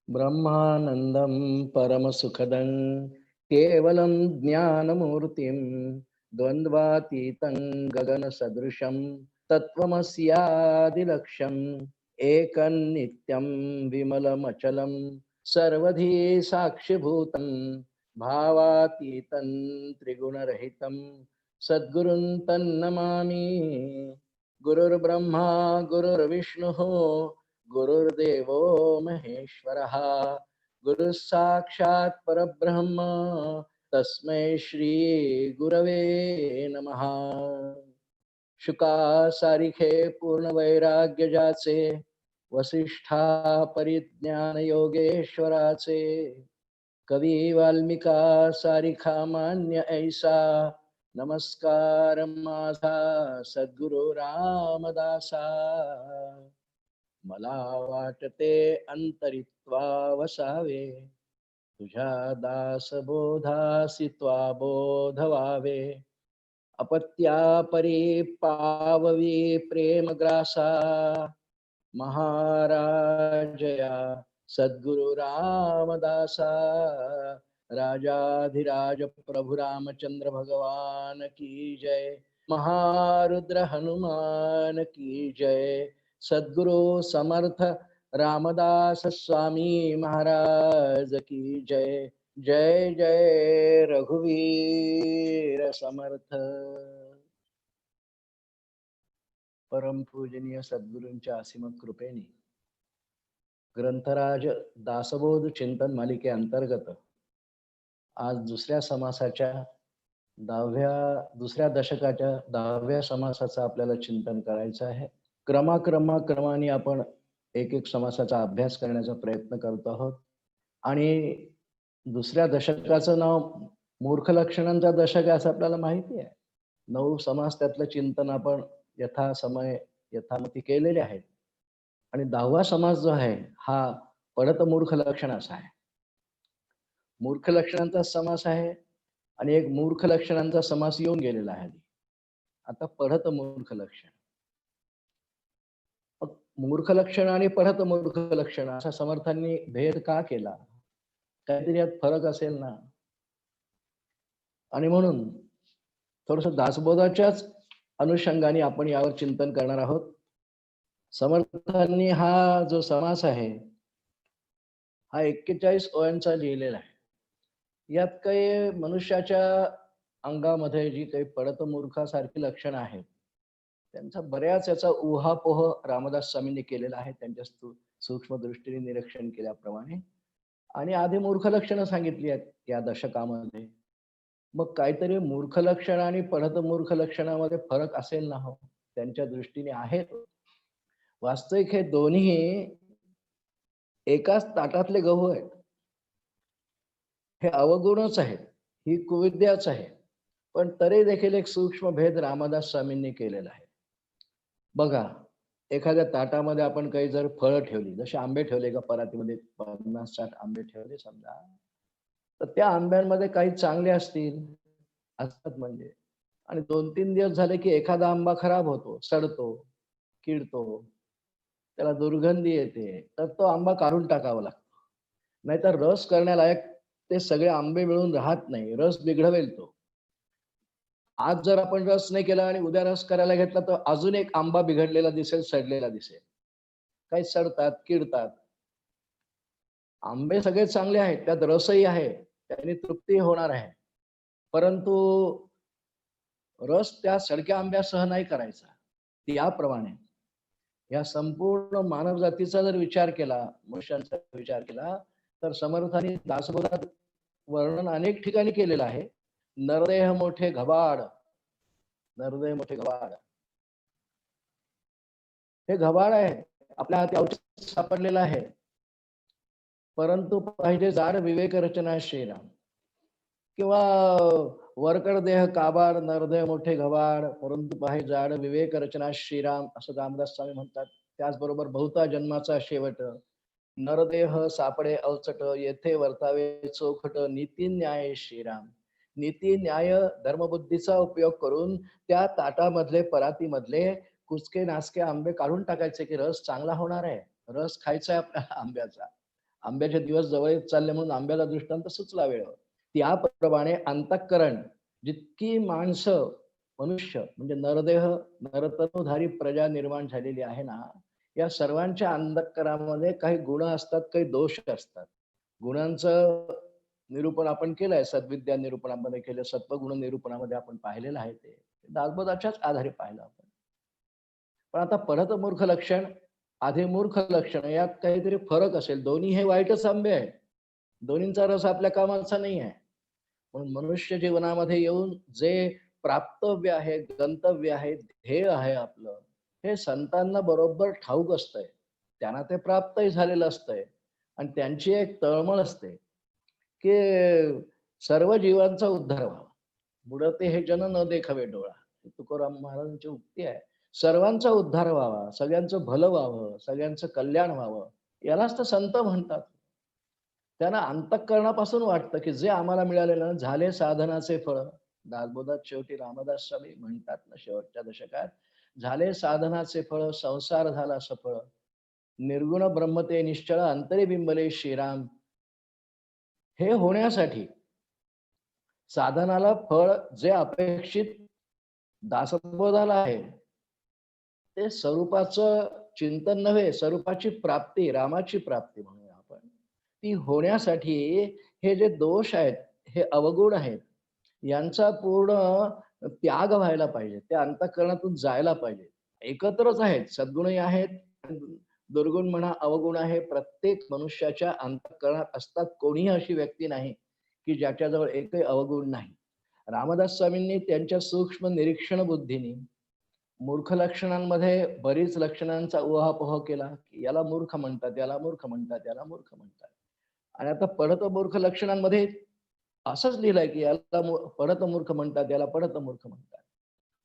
ब्रह्मानंदं परमसुखदं केवलं ज्ञानमूर्तिं द्वन्द्वातीतं गगनसदृशं तत्त्वमस्यादिलक्ष्यम् एकन्नित्यं विमलमचलं सर्वधी साक्षिभूतं भावातीतं त्रिगुणरहितं सद्गुरुं तन्नमामि। गुरुर्ब्रह्मा गुरुर्विष्णुः गुरुर्देवो महेश्वरः गुरुः साक्षात् परब्रह्म तस्मै श्री गुरवे नमः। शुका सारिखे पूर्ण वैराग्य जाचे वसिष्ठा परिज्ञान योगेश्वराचे कवी वाल्मिका सारिखा मान्य ऐसा नमस्कार माझा सद्गुरु रामदासा। मला वाटते अंतरित्वा वसावे तुझ्या दासबोधासी त्वा बोध व्हावे अपत्या परी पाववी प्रेमग्रासा महाराजया सद्गुरु रामदासा। राजाधिराज प्रभु रामचंद्र भगवान की जय। महारुद्र हनुमान की जय। सद्गुरु समर्थ रामदास स्वामी महाराज की जय। जय जय रघुवीर समर्थ। परम पूजनीय सद्गुरूंच्या असीम कृपेने ग्रंथराज दासबोध चिंतन मालिके अंतर्गत आज दुसऱ्या समासाच्या दुसऱ्या दशकाच्या 10व्या समासाचं आपल्याला चिंतन करायचं आहे। क्रमाने आपण एक एक समासाचा अभ्यास करण्याचा प्रयत्न करत आहोत आणि दुसऱ्या दशकाचं नाव मूर्ख लक्षणांचा दशक आहे असं आपल्याला माहिती आहे। 9 समास त्यातलं चिंतन आपण यथासमय यथामती केलेले आहेत आणि 10वा समास जो आहे हा पडत मूर्ख लक्षण असा आहे। मूर्ख लक्षणांचा समास आहे आणि एक मूर्ख लक्षणांचा समास येऊन गेलेला आहे। आता पढत मूर्ख लक्षण, मूर्ख लक्षण आणि पढत मूर्ख लक्षण असा समर्थांनी भेद का केला? काहीतरी यात फरक असेल ना। आणि म्हणून थोडस दासबोधाच्याच अनुषंगाने आपण यावर चिंतन करणार आहोत। समर्थांनी हा जो समास आहे हा 41 ओळींचा लिहिलेला आहे। यात काही मनुष्याच्या अंगामध्ये जी काही पडत मूर्खासारखी लक्षणं आहेत त्यांचा बऱ्याच याचा उहापोह रामदास स्वामींनी केलेला आहे त्यांच्या सूक्ष्म दृष्टीने निरीक्षण केल्याप्रमाणे। आणि आधी मूर्ख लक्षणं सांगितली आहेत या दशकामध्ये। मग काहीतरी मूर्ख लक्षण आणि पढत मूर्ख लक्षणामध्ये फरक असेल ना हो, त्यांच्या दृष्टीने आहेत। वास्तविक हे दोन्ही एकाच ताटातले गहू आहेत। हे अवगुणच आहेत, ही कुविद्याच आहे, पण तरी देखील एक सूक्ष्म भेद रामदास स्वामींनी केलेला आहे। बघा, एखाद्या ताटामध्ये आपण काही जर फळं ठेवली, जसे आंबे ठेवले का परातीमध्ये 50-60 आंबे ठेवले समजा, तर त्या आंब्यांमध्ये काही चांगले असतात म्हणजे, आणि 2-3 दिवस झाले की एखादा आंबा खराब होतो, सडतो, किडतो, त्याला दुर्गंधी येते, तर तो आंबा काढून टाकावा लागतो। नाहीतर रस करण्यालायक ते सगळे आंबे मिळून राहत नाही, रस बिघडवेल तो। आज जर आपण रस नाही केला आणि उद्या रस करायला घेतला तर अजून एक आंबा बिघडलेला दिसेल, सडलेला दिसेल, काही सडतात, किडतात। आंबे सगळे चांगले आहेत, त्यात रसही आहे, त्याने तृप्ती होणार आहे, परंतु रस त्या सडक्या आंब्यासह नाही करायचा। याप्रमाणे या संपूर्ण मानव जातीचा जर विचार केला, मनुष्यांचा विचार केला, तर समर्थांनी दासबोधात वर्णन अनेक ठिकाणी केलेलं आहे। नरदेह मोठे घबाड, नरदेह मोठे घबाड, हे घबाड आहे, आपल्या हाती औषध सापडलेलं आहे, परंतु पाहिजे जाड विवेक रचना श्रीराम। किंवा वरकड देह काबाड, नरदेह मोठे घबाड, परंतु पाहिजे जाड विवेक रचना श्रीराम, असं रामदास स्वामी म्हणतात। त्याचबरोबर बहुता जन्माचा शेवट, नरदेह सापडे अवचट, येथे वर्तावे चोखट, नीती न्याय श्रीराम। नीती न्याय धर्मबुद्धीचा उपयोग करून त्या ताटामधले परातीमधले कुचके नासके आंबे काढून टाकायचे की रस चांगला होणार आहे, रस खायचा आहे आपल्याला आंब्याचा. आंब्याचे दिवस जवळ येत चालले म्हणून आंब्याला दृष्टांत सुचला वेळेवर. त्याप्रमाणे अंतःकरण जितकी माणसं, मनुष्य म्हणजे नरदेह, नरतनुधारी प्रजा निर्माण झालेली आहे ना, या सर्वांच्या अंतःकरणामध्ये काही गुण असतात, काही दोष असतात. गुणांचं निरूपण आपण केलंय, सद्विद्या निरूपणामध्ये केलं, सत्वगुण निरूपणामध्ये आपण पाहिलेलं आहे ते. दासबोधाच्याच आधारे पाहिलं आपण. पण आता परत मूर्ख लक्षण, आधी मूर्ख लक्षण यात काहीतरी फरक असेल. दोन्ही हे वाईटच आंबे आहेत. दोन्हींचा रस आपल्या कामाचा नाही आहे. म्हणून मनुष्य जीवनामध्ये येऊन जे प्राप्तव्य आहे, गंतव्य आहे, ध्येय आहे आपलं, हे संतांना बरोबर ठाऊक असतंय. त्यांना ते प्राप्तही झालेलं असतंय आणि त्यांची एक तळमळ असते की सर्व जीवांचा उद्धार व्हावा. बुडते हे जन न देखावे डोळा, ही तुकाराम महाराजांची उक्ती आहे. सर्वांचा उद्धार व्हावा, सगळ्यांचं भलं व्हावं, सगळ्यांचं कल्याण व्हावं, यालाच तर संत म्हणतात. त्यांना अंतःकरणापासून वाटतं की जे आम्हाला मिळालेलं ना, झाले साधनाचे फळ. दासबोधात शेवटी रामदास स्वामी म्हणतात ना शेवटच्या दशकात, झाले साधनाचे फळ, संसार झाला सफळ, निर्गुण ब्रह्मते निश्चळ अंतरी बिंबले श्रीराम. हे होण्यासाठी साधनाला फळ जे अपेक्षित दासबोधाला आहे, ते स्वरूपाचं चिंतन नव्हे, स्वरूपाची प्राप्ती, रामाची प्राप्ती म्हणूया आपण. ती होण्यासाठी हे जे दोष आहेत, हे अवगुण आहेत, यांचा पूर्ण त्याग व्हायला पाहिजे. ते अंतःकरणातून जायला पाहिजे. एकत्रच आहेत, सद्गुणही आहेत, दुर्गुण म्हणा, अवगुण आहे. प्रत्येक मनुष्याच्या अंतःकरणात असतात. कोणीही अशी व्यक्ती नाही की ज्याच्याजवळ एकही अवगुण नाही. रामदास स्वामींनी त्यांच्या सूक्ष्म निरीक्षण बुद्धीने मूर्ख लक्षणांमध्ये बरीच लक्षणांचा उहापोह केला की याला मूर्ख म्हणतात, याला मूर्ख म्हणतात, याला मूर्ख म्हणतात. आणि आता पडत मूर्ख लक्षणांमध्ये असंच लिहिलंय की याला पडत मूर्ख म्हणतात, याला पडत मूर्ख म्हणतात.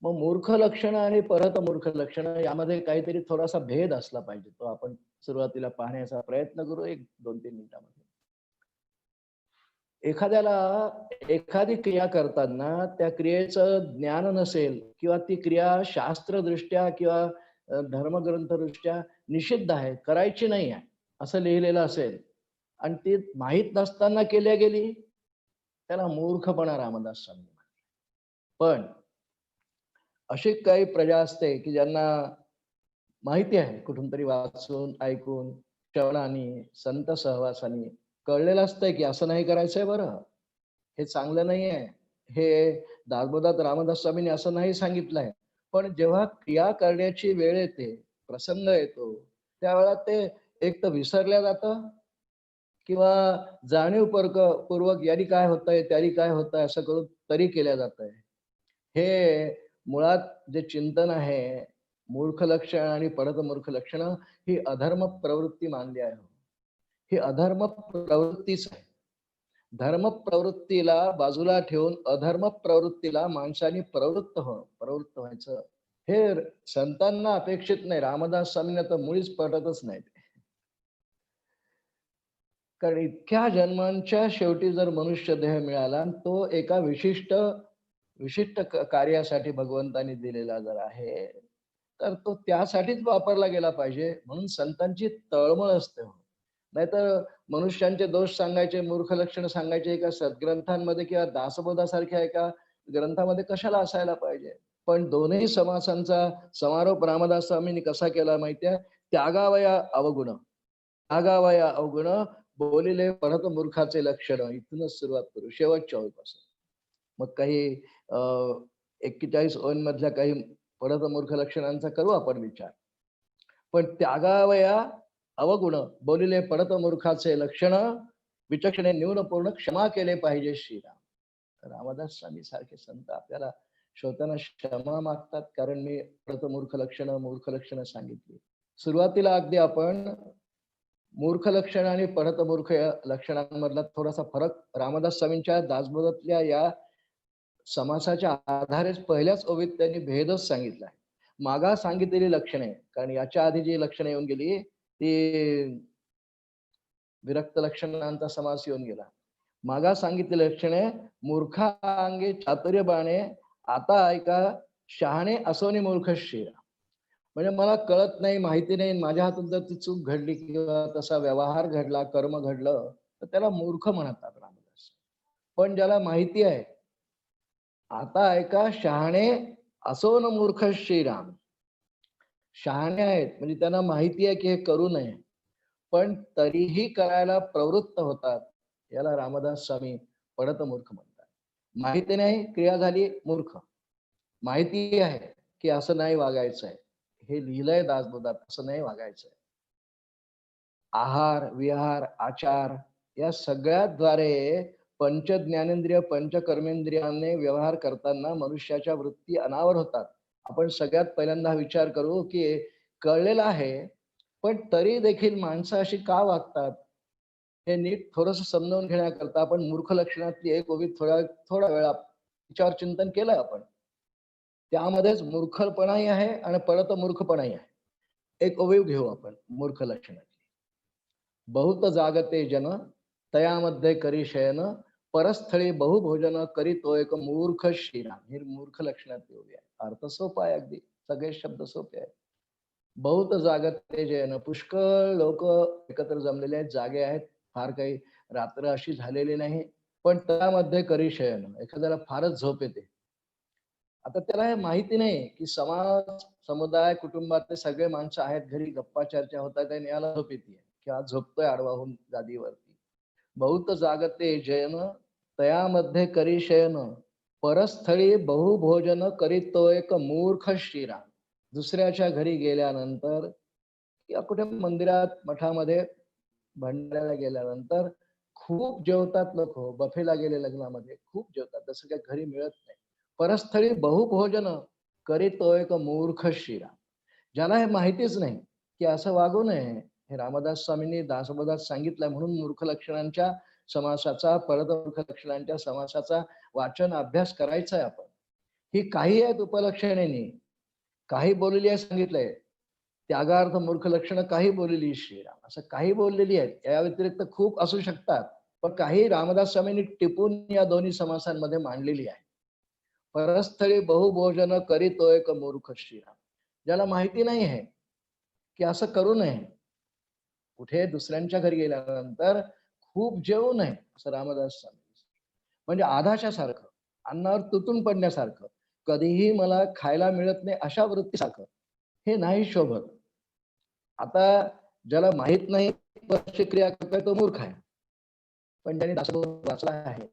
मग मूर्ख लक्षण आणि परत मूर्ख लक्षण यामध्ये काहीतरी थोडासा भेद असला पाहिजे. तो आपण सुरुवातीला पाहण्याचा प्रयत्न करू 1-2-3 मिनिटांमध्ये. एखाद्याला एखादी क्रिया करताना त्या क्रियेचं ज्ञान नसेल किंवा ती क्रिया शास्त्रदृष्ट्या किंवा धर्मग्रंथदृष्ट्या निषिद्ध आहे, करायची नाही आहे असं लिहिलेलं असेल आणि ती माहीत नसताना केल्या गेली, त्याला मूर्खपणा रामदास स्वामी म्हणतात. पण अशी काही प्रजा असते की ज्यांना माहिती आहे, कुठून तरी वाचून, ऐकून, श्रवणाने, संत सहवासाने कळलेलं असतंय की असं नाही करायचंय बरं, हे चांगलं नाहीये. हे दासबोधात रामदास स्वामींनी असं नाही सांगितलंय. पण जेव्हा क्रिया करण्याची वेळ येते, प्रसंग येतो, त्यावेळेला ते एक तर विसरल्या जातं किंवा जाणीवपूर्वक याने काय होतंय, त्याने काय होतंय असं करून तरी केल्या जातंय. हे मुळात जे चिंतन आहे, मूर्ख लक्षण आणि परत मूर्ख लक्षण ही अधर्म प्रवृत्ती मानली आहे. ही अधर्म प्रवृत्तीच आहे. धर्म प्रवृत्तीला बाजूला ठेवून अधर्म प्रवृत्तीला माणसाने प्रवृत्त व्हायचं. हे संतांना अपेक्षित नाही. रामदास स्वामींना तर मुळीच पटतच नाही. कारण इतक्या जन्मांच्या शेवटी जर मनुष्य देह मिळाला, तो एका विशिष्ट विशिष्ट कार्यासाठी भगवंतानी दिलेला जर आहे, तर तो त्यासाठीच वापरला गेला पाहिजे. म्हणून संतांची तळमळ असते. नाहीतर मनुष्यांचे दोष सांगायचे, मूर्ख लक्षण सांगायचे एका सद्ग्रंथांमध्ये किंवा दासबोधासारख्या एका ग्रंथामध्ये कशाला असायला पाहिजे. पण दोन्ही समासांचा समारोप रामदास स्वामींनी कसा केला माहितीये? त्यागावया अवगुण, त्यागावया अवगुण, बोलिले परत मूर्खाचे लक्षण. इथूनच सुरुवात करू शेवटच्या ओळीपासून. मग काही 41 ओळींमधल्या काही परत मूर्ख लक्षणांचा करू आपण विचार. पण त्यागावया अवगुण, बोलिले पडत मूर्खाचे लक्षण, विचक्षणे न्यून पूर्ण क्षमा केले पाहिजे श्रीराम. रामदास स्वामी सारखे संत आपल्याला श्रोत्यांना क्षमा मागतात, कारण मी पडत मूर्ख लक्षण सांगितली. सुरुवातीला अगदी आपण मूर्ख लक्षण आणि पडत मूर्ख या लक्षणांमधला थोडासा फरक रामदास स्वामींच्या दासबोधातल्या या समासाच्या आधारेच पहिल्याच ओवीत त्यांनी भेदच सांगितला आहे. मागा सांगितलेली लक्षणे, कारण याच्या आधी जी लक्षणे येऊन गेली ती विरक्त लक्षणांचा समास येऊन गेला. मागा सांगितलेली लक्षणे, मूर्खा अंगे चातुर्य बाणे, आता ऐका शहाणे असोनी मूर्ख शिरा. म्हणजे मला कळत नाही, माहिती नाही, माझ्या हातून जर ती चूक घडली किंवा तसा व्यवहार घडला, कर्म घडलं, तर त्याला मूर्ख म्हणतात रामदास. पण ज्याला माहिती आहे, आता ऐका, शहाणे असो न मूर्ख श्रीराम. शहाणे आहेत म्हणजे त्यांना माहिती आहे की हे करू नये, पण तरीही करायला प्रवृत्त होतात. याला रामदास स्वामी पडत मूर्ख म्हणतात. माहिती नाही, क्रिया झाली, मूर्ख. माहिती आहे की असं नाही वागायचंय, हे लिहिलंय दासबोधात, असं नाही वागायचंय. आहार विहार आचार या सगळ्याद्वारे पंच ज्ञानेंद्रिय पंच कर्मेंद्रियाने व्यवहार करताना मनुष्याच्या वृत्ती अनावर होतात. आपण सगळ्यात पहिल्यांदा हा विचार करू की कळलेलं आहे, पण तरी देखील माणसं अशी का वागतात, हे नीट थोडस समजावून घेण्याकरता आपण मूर्ख लक्षणातली एक ओवी थोडा वेळा तिच्यावर चिंतन केलं आपण. त्यामध्येच मूर्खपणाही आहे आणि परत मूर्खपणाही आहे. एक ओवीव घेऊ आपण मूर्ख लक्षणात. बहुत जागते जन तयामध्ये करी शयन परस्थळी बहुभोजन करी तो एक मूर्ख श्रीराम. हे मूर्ख लक्षणात येऊया. अर्थ सोपा आहे अगदी, सगळे शब्द सोपे आहेत. बहुत जागते जयन, पुष्कळ लोक एकत्र जमलेले आहेत, जागे आहेत, फार काही रात्र अशी झालेली नाही, पण त्यामध्ये करी शयन, एखाद्याला फारच झोप येते. आता त्याला हे माहिती नाही की समाज समुदाय कुटुंबातले सगळे माणसं आहेत, घरी गप्पा चर्चा होत आहेत आणि याला झोप येते किंवा झोपतोय आडवा होऊन गादीवरती. बहुत जागते जयन तयामध्ये करी शयन परस्थळी बहुभोजन करीत तो एक मूर्ख श्रीराम. दुसऱ्याच्या घरी गेल्यानंतर किंवा कुठे मंदिरात मठामध्ये भंडाऱ्याला गेल्यानंतर खूप जेवतात लोक, बफेला गेले लग्नामध्ये खूप जेवतात, जसं काही घरी मिळत नाही. परस्थळी बहुभोजन करीत तो एक मूर्ख श्रीराम. ज्याला हे माहितीच नाही की असं वागू नये, हे रामदास स्वामींनी दासबोधात सांगितलंय, म्हणून मूर्ख लक्षणांच्या समासाचा, परत मूर्ख लक्षणांच्या समासाचा वाचन अभ्यास करायचा आहे आपण. ही काही आहेत उपलक्षणांनी, काही बोललेली आहे सांगितलंय. त्यागार्थ मूर्ख लक्षणं काही बोललेली श्रीराम, असं काही बोललेली आहेत. या व्यतिरिक्त खूप असू शकतात, पण काही रामदास स्वामींनी टिपून या दोन्ही समासांमध्ये मांडलेली आहे. परस्थळी बहुभोजन करीतो एक मूर्ख श्रीराम. ज्याला माहिती नाही आहे की असं करू नये, कुठे दुसऱ्यांच्या घरी गेल्यानंतर खूप जेवू नये, असं रामदास स्वामी. म्हणजे आधाच्या सारखं, अन्नावर तुटून पडण्यासारखं, कधीही मला खायला मिळत नाही अशा वृत्तीसारखं, हे नाही शोभत. आता ज्याला माहित नाही कशी क्रिया करतोय तो मूर्ख आहे. पण त्यांनी दासबोध वाचला आहे,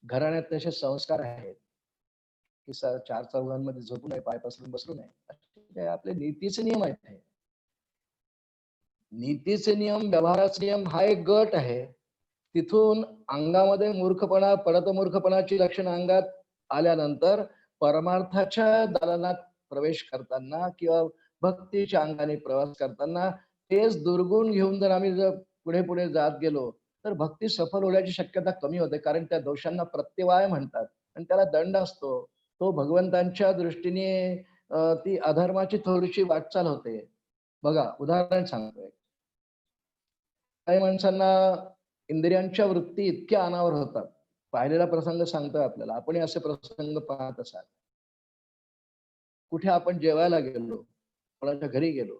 घराण्यात तसे संस्कार आहेत की चार चौघांमध्ये झोपू नये, पाय पसरून बसू नये, आपले नीतीचे नियम आहेत. नीतीचे नियम, व्यवहाराचे नियम हा एक गट आहे. तिथून अंगामध्ये मूर्खपणा, पडत मूर्खपणाची लक्षणं अंगात आल्यानंतर परमार्थाच्या दालनात प्रवेश करताना किंवा भक्तीच्या अंगाने प्रवास करताना तेच दुर्गुण घेऊन जर आम्ही पुढे पुढे जात गेलो तर भक्ती सफल होण्याची शक्यता कमी होते, कारण त्या दोषांना प्रत्यवाय म्हणतात आणि त्याला दंड असतो. तो भगवंतांच्या दृष्टीने ती अधर्माची थोडीशी वाटचाल होते. बघा उदाहरण सांगतोय, काही माणसांना इंद्रियांच्या वृत्ती इतक्या अनावर होतात. पाहिलेला प्रसंग सांगतोय आपल्याला, आपण असे प्रसंग पाहत असाल. कुठे आपण जेवायला गेलो, कोणाच्या घरी गेलो,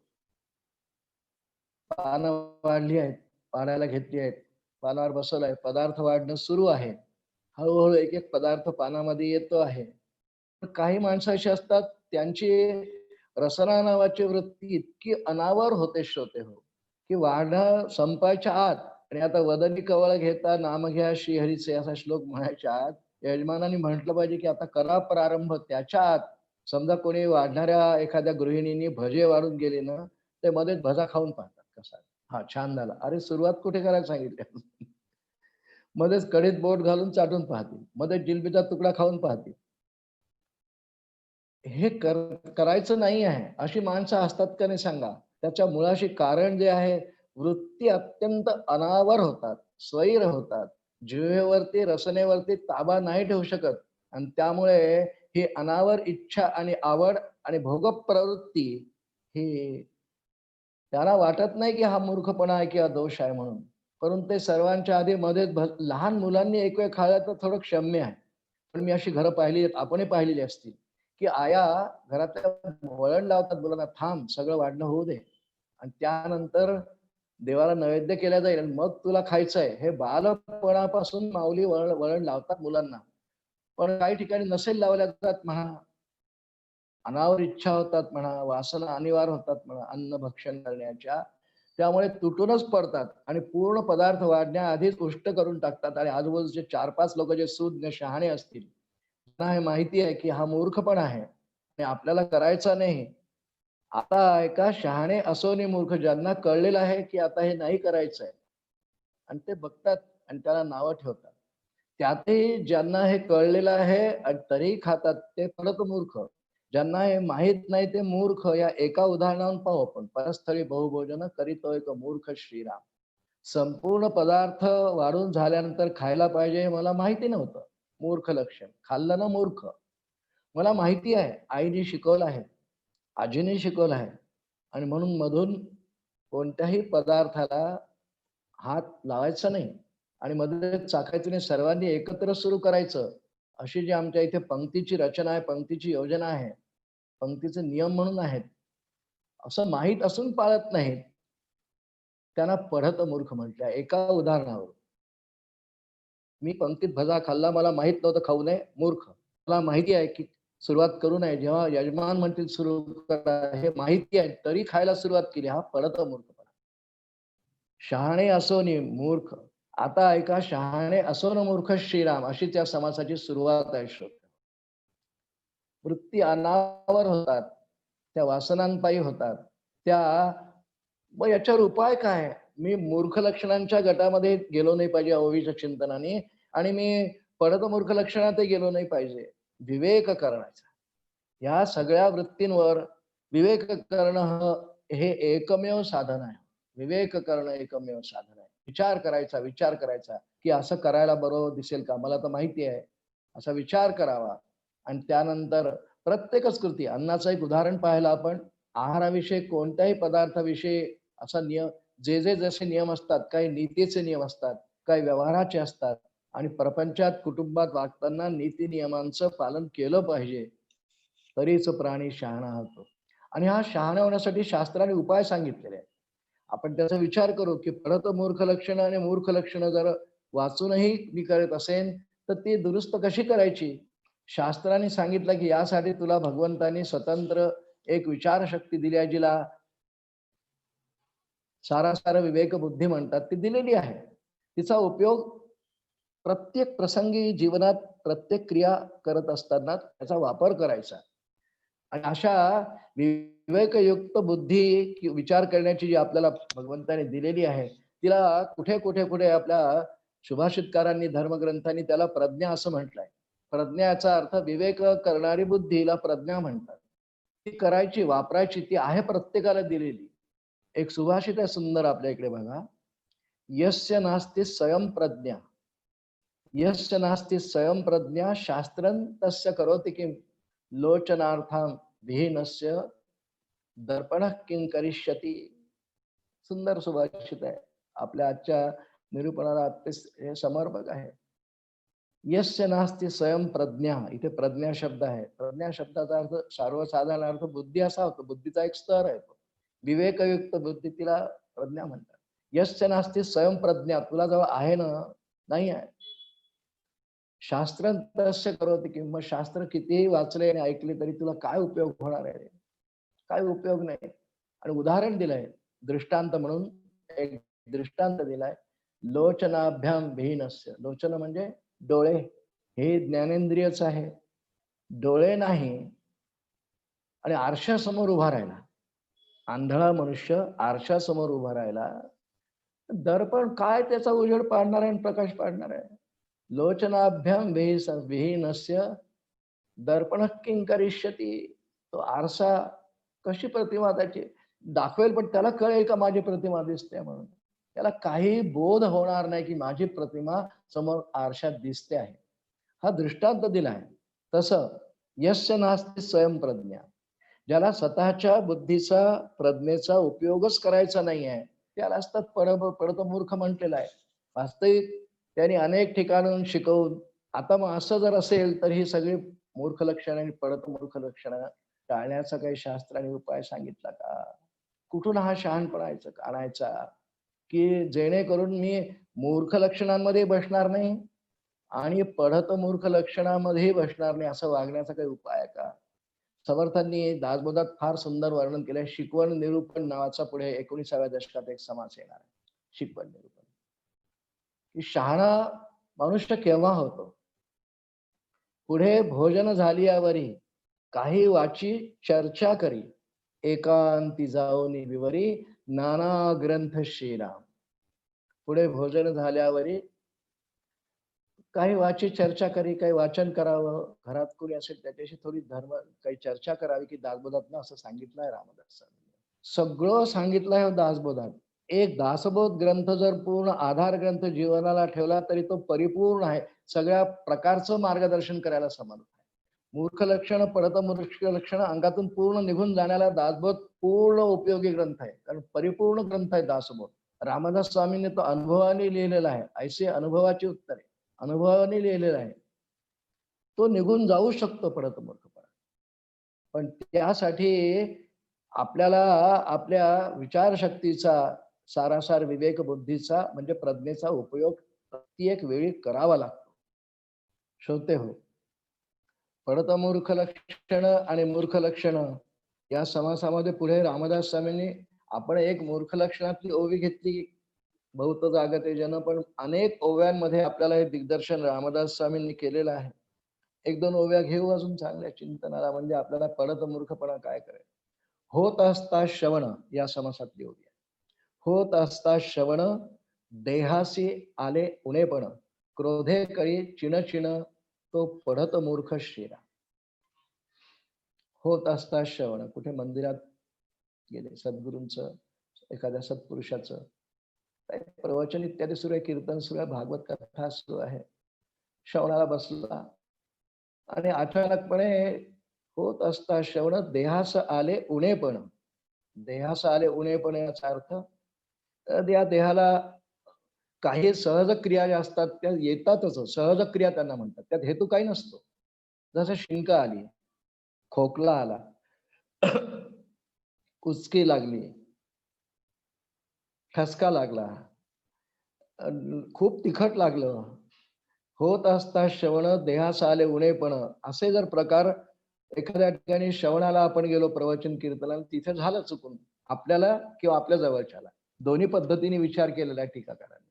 पानं वाढली आहेत, पाण्याला घेतली आहेत, पानावर बसवलंय, पदार्थ वाढणं सुरू आहे, हळूहळू एक एक पदार्थ पानामध्ये येतो आहे. काही माणसं अशी असतात, त्यांची रसना नावाची वृत्ती इतकी अनावर होते श्रोते हो, की वाढणं संपायच्या आत, आणि आता वदनी कवळ घेता नाम घ्या श्रीहरीचे असा श्लोक म्हणायच्या आत यजमानाने म्हटलं पाहिजे की आता करा प्रारंभ. त्याच्या आत समजा कोणी वाढणाऱ्या एखाद्या गृहिणींनी भजे वाढून गेले ना, ते मध्येच भजा खाऊन पाहतात कसा, हा छान झाला, अरे सुरुवात कुठे करायला सांगितली. मध्येच कढीत बोट घालून चाटून पाहतील, मध्येच जिलबीचा तुकडा खाऊन पाहतील. हे करायचं नाही आहे. अशी माणसं असतात का नाही सांगा. त्याच्या मुळाशी कारण जे आहे, वृत्ती अत्यंत अनावर होतात, स्वैर होतात, जिव्हेवरती रसनेवरती ताबा नाही ठेवू शकत, आणि त्यामुळे ही अनावर इच्छा आणि आवड आणि भोग प्रवृत्ती ही त्याला वाटत नाही की हा मूर्खपणा आहे किंवा दोष आहे म्हणून, परंतु ते सर्वांच्या आधी मध्येच लहान मुलांनी एक वेळ खाल्लं तर थोडं क्षम्य आहे. पण मी अशी घरं पाहिली आहेत, आपणही पाहिलेली असतील, की आया घरातल्या वळण लावतात मुलांना, थांब सगळं वाढणं होऊ दे आणि त्यानंतर देवाला नैवेद्य केला जाईल आणि मग तुला खायचंय, हे बालपणापासून माऊली वळण वळण लावतात मुलांना. पण काही ठिकाणी नसेल लावल्या जातात म्हणा, अनावर इच्छा होतात म्हणा, वासना अनिवार्य होतात म्हणा अन्न भक्षण करण्याच्या, त्यामुळे तुटूनच पडतात आणि पूर्ण पदार्थ वाढण्याआधीच उष्ट करून टाकतात. आणि आजूबाजूचे 4-5 लोक जे सुज्ञ शहाणे असतील, त्यांना हे माहिती आहे की हा मूर्खपणा आहे आणि आपल्याला करायचा नाही. आता ऐका, शहाणे असोनी मूर्ख, ज्यांना कळलेलं आहे की आता हे नाही करायचंय आणि ते बघतात आणि त्याला नावं ठेवतात. त्यातही ज्यांना हे कळलेलं आहे आणि तरीही खातात ते परत मूर्ख. ज्यांना हे माहित नाही ते मूर्ख. या एका उदाहरणावरून पाहू आपण. परस्थळी बहुभोजन करीतो एक मूर्ख श्रीराम. संपूर्ण पदार्थ वाढून झाल्यानंतर खायला पाहिजे हे मला माहिती नव्हतं. मूर्ख लक्षण. खाल्लं ना मूर्ख. मला माहिती आहे, आईने शिकवलं आहे, आजीने शिकवलं आहे आणि म्हणून मधून कोणत्याही पदार्थाला हात लावायचा नाही आणि मध्ये चाकायचं नाही, सर्वांनी एकत्र सुरू करायचं. अशी जी आमच्या इथे पंक्तीची रचना आहे, पंक्तीची योजना आहे, पंक्तीचे नियम म्हणून आहेत. असं माहीत असून पाळत नाहीत, त्यांना पढत मूर्ख म्हटलंय. एका उदाहरणावर, मी पंक्तीत भजा खाल्ला, मला माहित नव्हतं खाऊ नये, मूर्ख. मला माहिती आहे की सुरुवात करू नये, जेव्हा यजमान म्हणतील सुरू करा हे माहिती आहे तरी खायला सुरुवात केली, हा पढत मूर्खपणा. शहाणे असोनी मूर्ख. आता ऐका, शहाणे असो न मूर्ख श्रीराम, अशी त्या समासाची सुरुवात आहे. श्रोते, वृत्ती अनावर होतात, त्या वासनांपायी होतात त्या. मग याच्यावर उपाय काय? मी मूर्ख लक्षणांच्या गटामध्ये गेलो नाही पाहिजे ओवीच्या चिंतनाने आणि मी पडत मूर्ख लक्षणातही गेलो नाही पाहिजे. विवेक करण्याचा, या सगळ्या वृत्तींवर विवेक करणं हे एकमेव साधन आहे. विवेक करणं एकमेव साधन आहे. विचार करायचा, विचार करायचा की असं करायला बरोबर दिसेल का, मला तर माहिती आहे, असा विचार करावा. आणि त्यानंतर प्रत्येकच कृती, अन्नाचं एक उदाहरण पाहिलं आपण, आहाराविषयी कोणत्याही पदार्थाविषयी असा नियम, जे जे जसे नियम असतात, काही नीतीचे नियम असतात, काही व्यवहाराचे असतात आणि प्रपंचात कुटुंबात वागताना नीती नियमांचं पालन केलं पाहिजे, तरीच प्राणी शहाणा होतो. आणि हा शहाणा होण्यासाठी शास्त्राने उपाय सांगितलेले आहे. आपण त्याचा विचार करू की परत मूर्ख लक्षणं आणि मूर्ख लक्षणं जर वाचूनही मी करत असेन तर ती दुरुस्त कशी करायची. शास्त्राने सांगितलं की यासाठी तुला भगवंतानी स्वतंत्र एक विचारशक्ती दिली आहे, जिला सारासार विवेक बुद्धी म्हणतात, ती दिलेली आहे. तिचा उपयोग प्रत्येक प्रसंगी जीवनात प्रत्येक क्रिया करत असताना त्याचा वापर करायचा. आणि अशा विवेकयुक्त बुद्धी विचार करण्याची जी आपल्याला भगवंताने दिलेली आहे, तिला कुठे कुठे कुठे आपल्या सुभाषितकारांनी धर्मग्रंथांनी त्याला प्रज्ञा असं म्हटलंय. प्रज्ञाचा अर्थ विवेक करणारी बुद्धीला प्रज्ञा म्हणतात. ती करायची, वापरायची, ती आहे प्रत्येकाला दिलेली. एक सुभाषित आहे सुंदर आपल्या इकडे बघा, यस्य नास्ति स्वयं प्रज्ञा, यस्य नास्ति स्वयं प्रज्ञा शास्त्रं तस्य करोति किम, लोचनार्थम विहीनस्य दर्पण किं करिष्यति. सुंदर सुभाषित आहे, आपल्या आजच्या निरूपणाला हे समर्पक आहे. यस्य नास्ति स्वयं प्रज्ञा, इथे प्रज्ञा शब्द आहे. प्रज्ञा शब्दाचा अर्थ सर्वसाधारण अर्थ बुद्धी असा होतो. बुद्धीचा एक स्तर आहे तो. विवेकयुक्त बुद्धी, तिला प्रज्ञा म्हणतात. यस्य नास्ति स्वयं प्रज्ञा, तुला जवळ आहे ना, नाही आहे. शास्त्र तस्य करोति किम, मग शास्त्र कितीही वाचले आणि ऐकले तरी तुला काय उपयोग होणार आहे? काय उपयोग नाही. आणि उदाहरण दिलंय दृष्टांत म्हणून, एक दृष्टांत दिलाय, लोचनाभ्याम विहीनस्य. लोचन म्हणजे डोळे, हे ज्ञानेंद्रियच आहे. डोळे नाही आणि आरशासमोर उभा राहिला, आंधळा मनुष्य आरशासमोर उभा राहिला, दर्पण काय त्याचा उजेड पाडणार आहे आणि प्रकाश पाडणार आहे. लोचनाभ्याम विहीनस्य दर्पण किं करिष्यति. तो आरसा कशी प्रतिमा त्याची दाखवेल, पण त्याला कळेल का माझी प्रतिमा दिसते म्हणून. त्याला काही बोध होणार नाही की माझी प्रतिमा समोर आरशात दिसते आहे. हा दृष्टांत दिलाय. तसं यस्य नास्ति स्वयं प्रज्ञा, ज्याला स्वतःच्या बुद्धीचा प्रज्ञेचा उपयोगच करायचा नाही आहे, त्याला असतात पडत मूर्ख म्हटलेला आहे. वास्तविक त्यांनी अनेक ठिकाणून शिकवून, आता मग असं जर असेल तर ही सगळी मूर्ख लक्षण आणि पडत मूर्ख लक्षण टाळण्याचा काही शास्त्राने उपाय सांगितला का? कुठून हा शहाणपणा आणायचा की जेणेकरून मी मूर्ख लक्षणांमध्ये बसणार नाही आणि पढत मूर्ख लक्षणामध्ये बसणार नाही, असं वागण्याचा काही उपाय आहे का? समर्थांनी दासबोधात फार सुंदर वर्णन केलंय. शिकवण निरूपण नावाचा पुढे 19व्या दशकात एक समास येणार आहे. शिकवण निरूपण, की शहाणा मनुष्य केव्हा होतो? पुढे भोजन झालियावरी काही वाची चर्चा करी, एकांती जाऊनी विवरी नाना ग्रंथ श्रीराम. पुढे भोजन झाल्यावरी काही वाची चर्चा करी, काही वाचन करावं, घरात कोणी असेल त्याच्याशी थोडी धर्म काही चर्चा करावी, की दासबोधात असं सांगितलंय रामदासांनी. सगळं सांगितलंय दासबोधात. एक दासबोध ग्रंथ जर पूर्ण आधार ग्रंथ जीवनाला ठेवला तरी तो परिपूर्ण आहे, सगळ्या प्रकारचं मार्गदर्शन करायला समर्थ आहे. मूर्ख लक्षण पडत मूर्ख लक्षण अंगातून पूर्ण निघून जाण्याला दासबोध पूर्ण उपयोगी ग्रंथ आहे, कारण परिपूर्ण ग्रंथ आहे दासबोध. रामदास स्वामींनी तो अनुभवाने लिहिलेला आहे, ऐसे अनुभवाची उत्तरे अनुभवाने लिहिलेला आहे. तो निघून जाऊ शकतो पडत मूर्खपणा, पण त्यासाठी आपल्याला आपल्या विचारशक्तीचा, सारासार विवेक बुद्धीचा म्हणजे प्रज्ञेचा उपयोग प्रत्येक वेळी करावा लागतो. श्रोते हो, पडत मूर्ख लक्षण आणि मूर्ख लक्षण या समासामध्ये पुढे रामदास स्वामींनी आपण एक मूर्ख लक्षणातली ओवी घेतली, बहुत जागते जन, पण अनेक ओव्यांमध्ये आपल्याला हे दिग्दर्शन रामदास स्वामींनी केलेलं आहे. एक दोन ओव्या घेऊ अजून चांगल्या चिंतनाला, म्हणजे आपल्याला पडत मूर्खपणा काय करायचं. होत असता श्रवण या समासातली ओवी आहे. होत असता श्रवण देहासी आले उणेपण, क्रोधे करी चिण चिण तो पढत मूर्ख श्रीराम. होत असता श्रवण, कुठे मंदिरात गेले, सद्गुरूंचं एखाद्या सत्पुरुषाचं प्रवचन इत्यादी सुरू आहे, कीर्तन सुरू आहे, भागवत कथा सुरू आहे, श्रवणाला बसला आणि अचानकपणे होत असता श्रवण देहास आले उणेपण. देहास आले उणेपण याचा अर्थ या देहाला काही सहज क्रिया ज्या असतात त्या येतातच, सहज क्रिया त्यांना म्हणतात, त्यात हेतू काही नसतो. जसं शिंक आली, खोकला आला, कुचकी लागली, ठसका लागला, खूप तिखट लागलं, होत असता श्रवण देहास आले उणेपण, असे जर प्रकार एखाद्या ठिकाणी श्रवणाला आपण गेलो, प्रवचन कीर्तनाला, तिथे झालं चुकून आपल्याला किंवा आपल्या जवळच्याला, दोन्ही पद्धतीने विचार केलेला आहे टीकाकारांनी.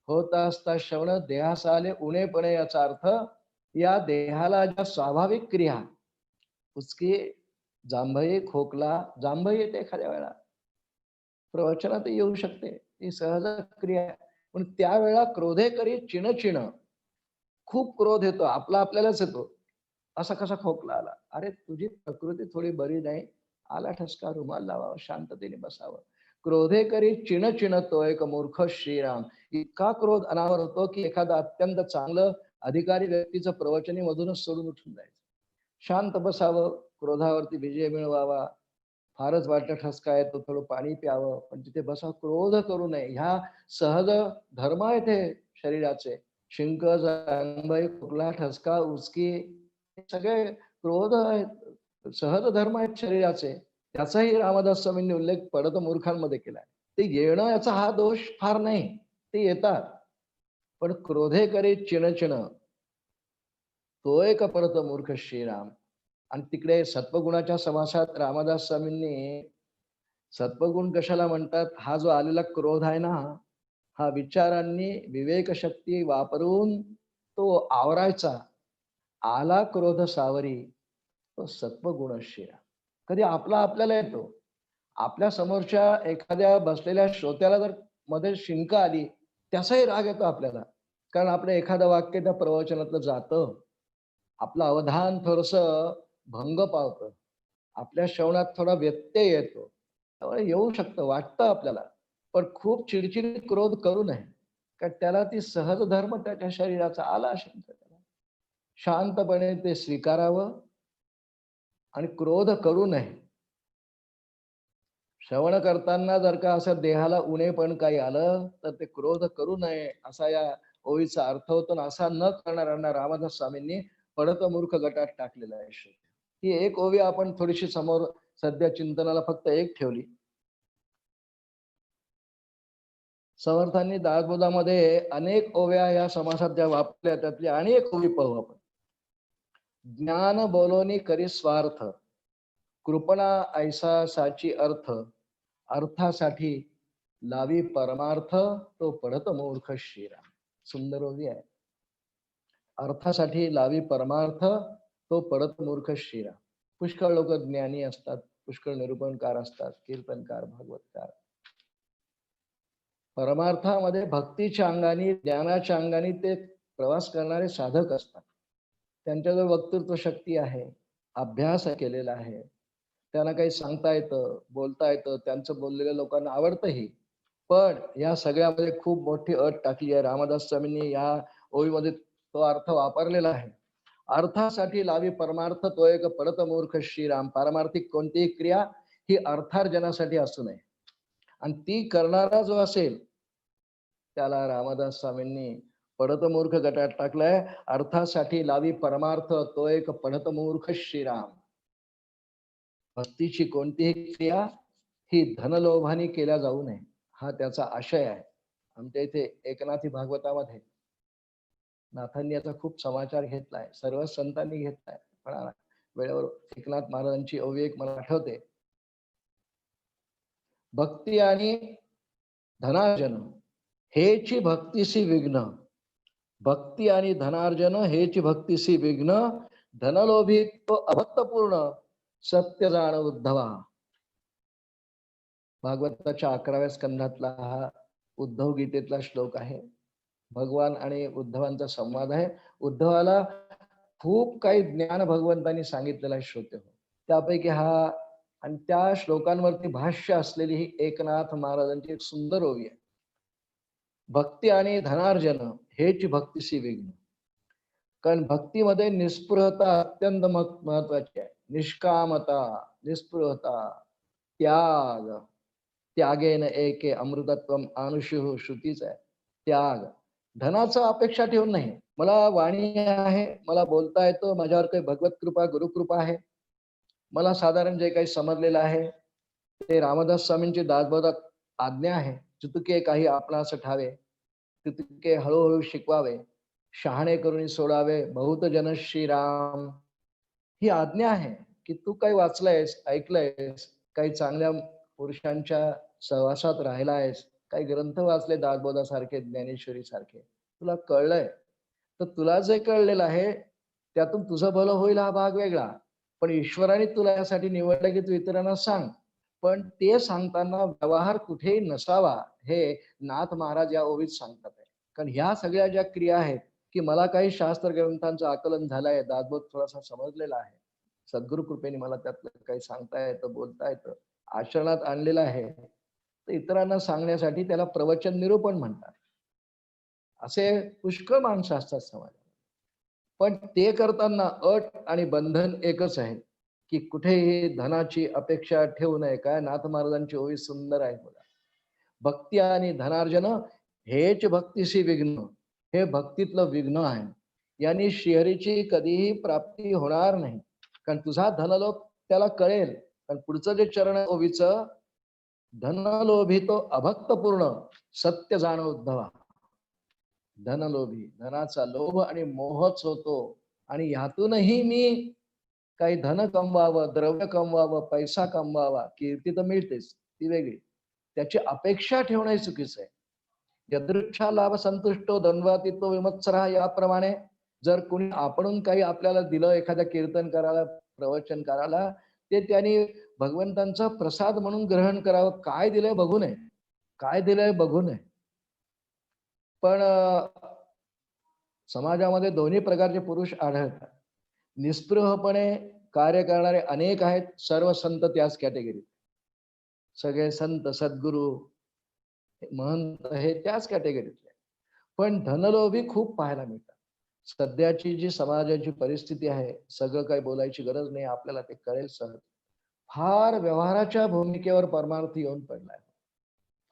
होत असता श्रवण देहास आले उणेपणे याचा अर्थ या देहाला ज्या स्वाभाविक क्रिया, उसकी जांभई, खोकला, जांभई येते एखाद्या वेळा, प्रवचनात येऊ शकते, ही सहज क्रिया, पण त्यावेळेला क्रोधे करी चिण चिण, खूप क्रोध येतो, आपला आपल्यालाच येतो. असा कसा खोकला आला, अरे तुझी प्रकृती थोडी बरी नाही, आला ठसका, रुमाल लावावा, शांततेने बसावं. क्रोधे करी चिण चिण तो एक मूर्ख श्रीराम. इतका क्रोध अनावर होतो की एखादा अत्यंत चांगलं अधिकारी व्यक्तीचं प्रवचनी मधूनच सोडून उठून जायचं. शांत बसावं, क्रोधावरती विजय मिळवावा, फारच वाटतं ठसका येतो, थोडं पाणी प्यावं, पण तिथे बसा, क्रोध करू नये. ह्या सहज धर्म आहेत हे शरीराचे. शिंक, जांभई, खोकला, ठसका, उचकी, हे सगळे क्रोध आहेत, सहज धर्म आहेत शरीराचे. त्याचाही रामदास स्वामींनी उल्लेख पडत मूर्खांमध्ये केलाय. ते येणं याचा हा दोष फार नाही, ते येतात, पण क्रोधे करे चिण चिण तो एक पडत मूर्ख श्रीराम. आणि तिकडे सत्वगुणाच्या समासात रामदास स्वामींनी सत्वगुण कशाला म्हणतात, हा जो आलेला क्रोध आहे ना, हा विचारांनी विवेक शक्ती वापरून तो आवरायचा. आला क्रोध सावरी तो सत्वगुण श्रेया. कधी आपला आपल्याला येतो, आपल्या समोरच्या एखाद्या बसलेल्या श्रोत्याला जर मध्ये शिंक आली, त्याचाही राग येतो आपल्याला, कारण आपलं एखादं वाक्य त्या प्रवचनातलं जातं, आपलं अवधान थोडस भंग पावतं, आपल्या श्रवणात थोडा व्यत्यय येतो, त्यामुळे येऊ शकतं, वाटतं आपल्याला, पण खूप चिडचिड क्रोध करू नये, कारण त्याला ती सहज धर्म त्याच्या शरीराचा आला असेल तर त्याला शांतपणे ते स्वीकारावं आणि क्रोध करू नये. श्रवण करताना जर का असं देहाला उणेपण काही आलं तर ते क्रोध करू नये, असा या ओळीचा अर्थ होतो. असा न करणाऱ्यांना रामदास स्वामींनी पडत मूर्ख गटात टाकलेला आहे. ही एक ओवी आपण थोडीशी समोर सध्या चिंतनाला फक्त एक ठेवली. समर्थांनी दासबोधामध्ये अनेक ओव्या या समासात ज्या वापरल्या त्यातली आणि एक ओवी पाहू आपण. ज्ञान बोलोनी करी स्वार्थ, कृपणा ऐसा साची अर्थ, अर्थासाठी लावी परमार्थ, तो पडत मूर्ख शिरा. सुंदर ओवी आहे. अर्थासाठी लावी परमार्थ, तो पडत मूर्ख शिरा. पुष्कळ लोक ज्ञानी असतात, पुष्कळ निरूपणकार असतात, कीर्तनकार, भागवतकार. परमार्थामध्ये भक्तीच्या अंगाने, ज्ञानाच्या अंगाने ते प्रवास करणारे साधक असतात. त्यांच्याजवळ वक्तृत्व शक्ती आहे, अभ्यास केलेला आहे, त्यांना काही सांगता येतं, बोलता येतं, त्यांचं बोललेल्या लोकांना आवडतंही. पण या सगळ्यामध्ये खूप मोठी अट टाकली आहे. रामदास स्वामींनी या ओळीमध्ये तो अर्थ वापरलेला आहे. अर्थासाठी लावी परमार्थ, तो एक पडत मूर्ख श्रीराम. पारमार्थिक कोणतीही क्रिया ही अर्थार्जनासाठी असू नये, आणि ती करणारा जो असेल त्याला रामदास स्वामींनी पडत मूर्ख गटात टाकलाय. अर्थासाठी लावी परमार्थ, तो एक पडत मूर्ख श्रीराम. भक्तीची कोणतीही क्रिया ही धनलोभाने केल्या जाऊ नये, हा त्याचा आशय आहे. आमच्या इथे एकनाथी भागवतामध्ये नाथांनी याचा खूप समाचार घेतलाय, सर्व संतांनी घेतलाय. पण वेळेवर एकनाथ महाराजांची ओवी एक मला आठवते. भक्ती आणि धनार्जन हेची भक्तीसी विघ्न, भक्ती आणि धनार्जन हेची भक्तीसी विघ्न, धनलोभी तो अभक्तपूर्ण, सत्य जाण उद्धवा. भागवताच्या 11व्या स्कंधातला हा उद्धव गीतेतला श्लोक आहे. भगवान आणि उद्धवांचा संवाद आहे. उद्धवाला खूप काही ज्ञान भगवंतांनी सांगितलेलं आहे श्रोते हो. त्यापैकी हा आणि त्या श्लोकांवरती भाष्य असलेली ही एकनाथ महाराजांची एक सुंदर ओवी आहे. भक्ती आणि धनार्जन हेची भक्तीसी विघ्न. कारण भक्तीमध्ये निस्पृहता अत्यंत महत्वाची आहे. निष्कामता, निस्पृहता, त्याग. त्यागेन एके अमृतत्वम आनुषु, श्रुतीच आहे. त्याग. धनाचं अपेक्षा ठेवून नाही. मला वाणी आहे, मला बोलता येतं, माझ्यावर काही भगवत कृपा, गुरुकृपा आहे, मला साधारण जे काही समजलेलं आहे ते रामदास स्वामींची दासबोधात आज्ञा आहे. चुतके काही आपणास ठावे, चुतके हळूहळू शिकवावे, शहाणे करून सोडावे, बहुत जन श्रीराम. ही आज्ञा आहे की तू काही वाचलंयस, ऐकलंयस, काही चांगल्या पुरुषांच्या सहवासात राहिला आहेस, काही ग्रंथ वाचले दासबोधासारखे, ज्ञानेश्वरी सारखे, तुला कळलंय, तर तुला जे कळलेलं आहे त्यातून तुझं भलं होईल हा भाग वेगळा. पण ईश्वराने तुला यासाठी निवडलं की तू इतरांना सांग. पण ते सांगताना व्यवहार कुठेही नसावा हे नाथ महाराज या ओवीत सांगतात आहे. कारण ह्या सगळ्या ज्या क्रिया आहेत की मला काही शास्त्र ग्रंथांचं आकलन झालंय, दासबोध थोडासा समजलेला आहे, सद्गुरु कृपेने मला त्यातलं काही सांगता येतं, बोलता येतं, आचरणात आणलेलं आहे, तर इतरांना सांगण्यासाठी त्याला प्रवचन निरूपण म्हणतात. असे पुष्कळ माणसं असतात समाजात. पण ते करताना अट आणि बंधन एकच आहे की कुठेही धनाची अपेक्षा ठेवू नये. काय नाथ महाराजांची ओवी सुंदर आहे बघा. भक्ती आणि धनार्जन हेच भक्तीशी विघ्न, हे भक्तीतलं विघ्न आहे. यांनी श्रीहरीची कधीही प्राप्ती होणार नाही. कारण तुझा धनलोभ त्याला कळेल. कारण पुढचं जे चरण ओवीचं, धनलोभी तो अभक्तपूर्ण, सत्य जाण उद्धवा. धनलोभी, धनाचा लोभ आणि मोहच होतो, आणि ह्यातूनही मी काही धन कमवावं, द्रव्य कमवावं, पैसा कमवावा, कीर्ती तर मिळतेच, ती वेगळी, त्याची अपेक्षा ठेवणं चुकीचं आहे. यदृच्छा लाभ संतुष्टो धन्वातीतो विमत्सरा, याप्रमाणे जर कोणी आपणून काही आपल्याला दिलं, एखाद्या कीर्तन करायला, प्रवचन करायला, ते त्यांनी भगवंतांचा प्रसाद म्हणून ग्रहण करावं. काय दिलंय बघू नये, काय दिलंय बघू नये. पण समाजामध्ये दोन्ही प्रकारचे पुरुष आढळतात. निस्पृहपणे कार्य करणारे अनेक आहेत, सर्व संत त्याच कॅटेगरीत. सगळे संत, सद्गुरू, महंत हे त्याच कॅटेगरीतले. पण धनलोभी खूप पाहायला मिळतात. सध्याची जी समाजाची परिस्थिती आहे, सगळं काही बोलायची गरज नाही, आपल्याला ते कळेल सहज. फार व्यवहाराच्या भूमिकेवर परमार्थ येऊन पडलाय,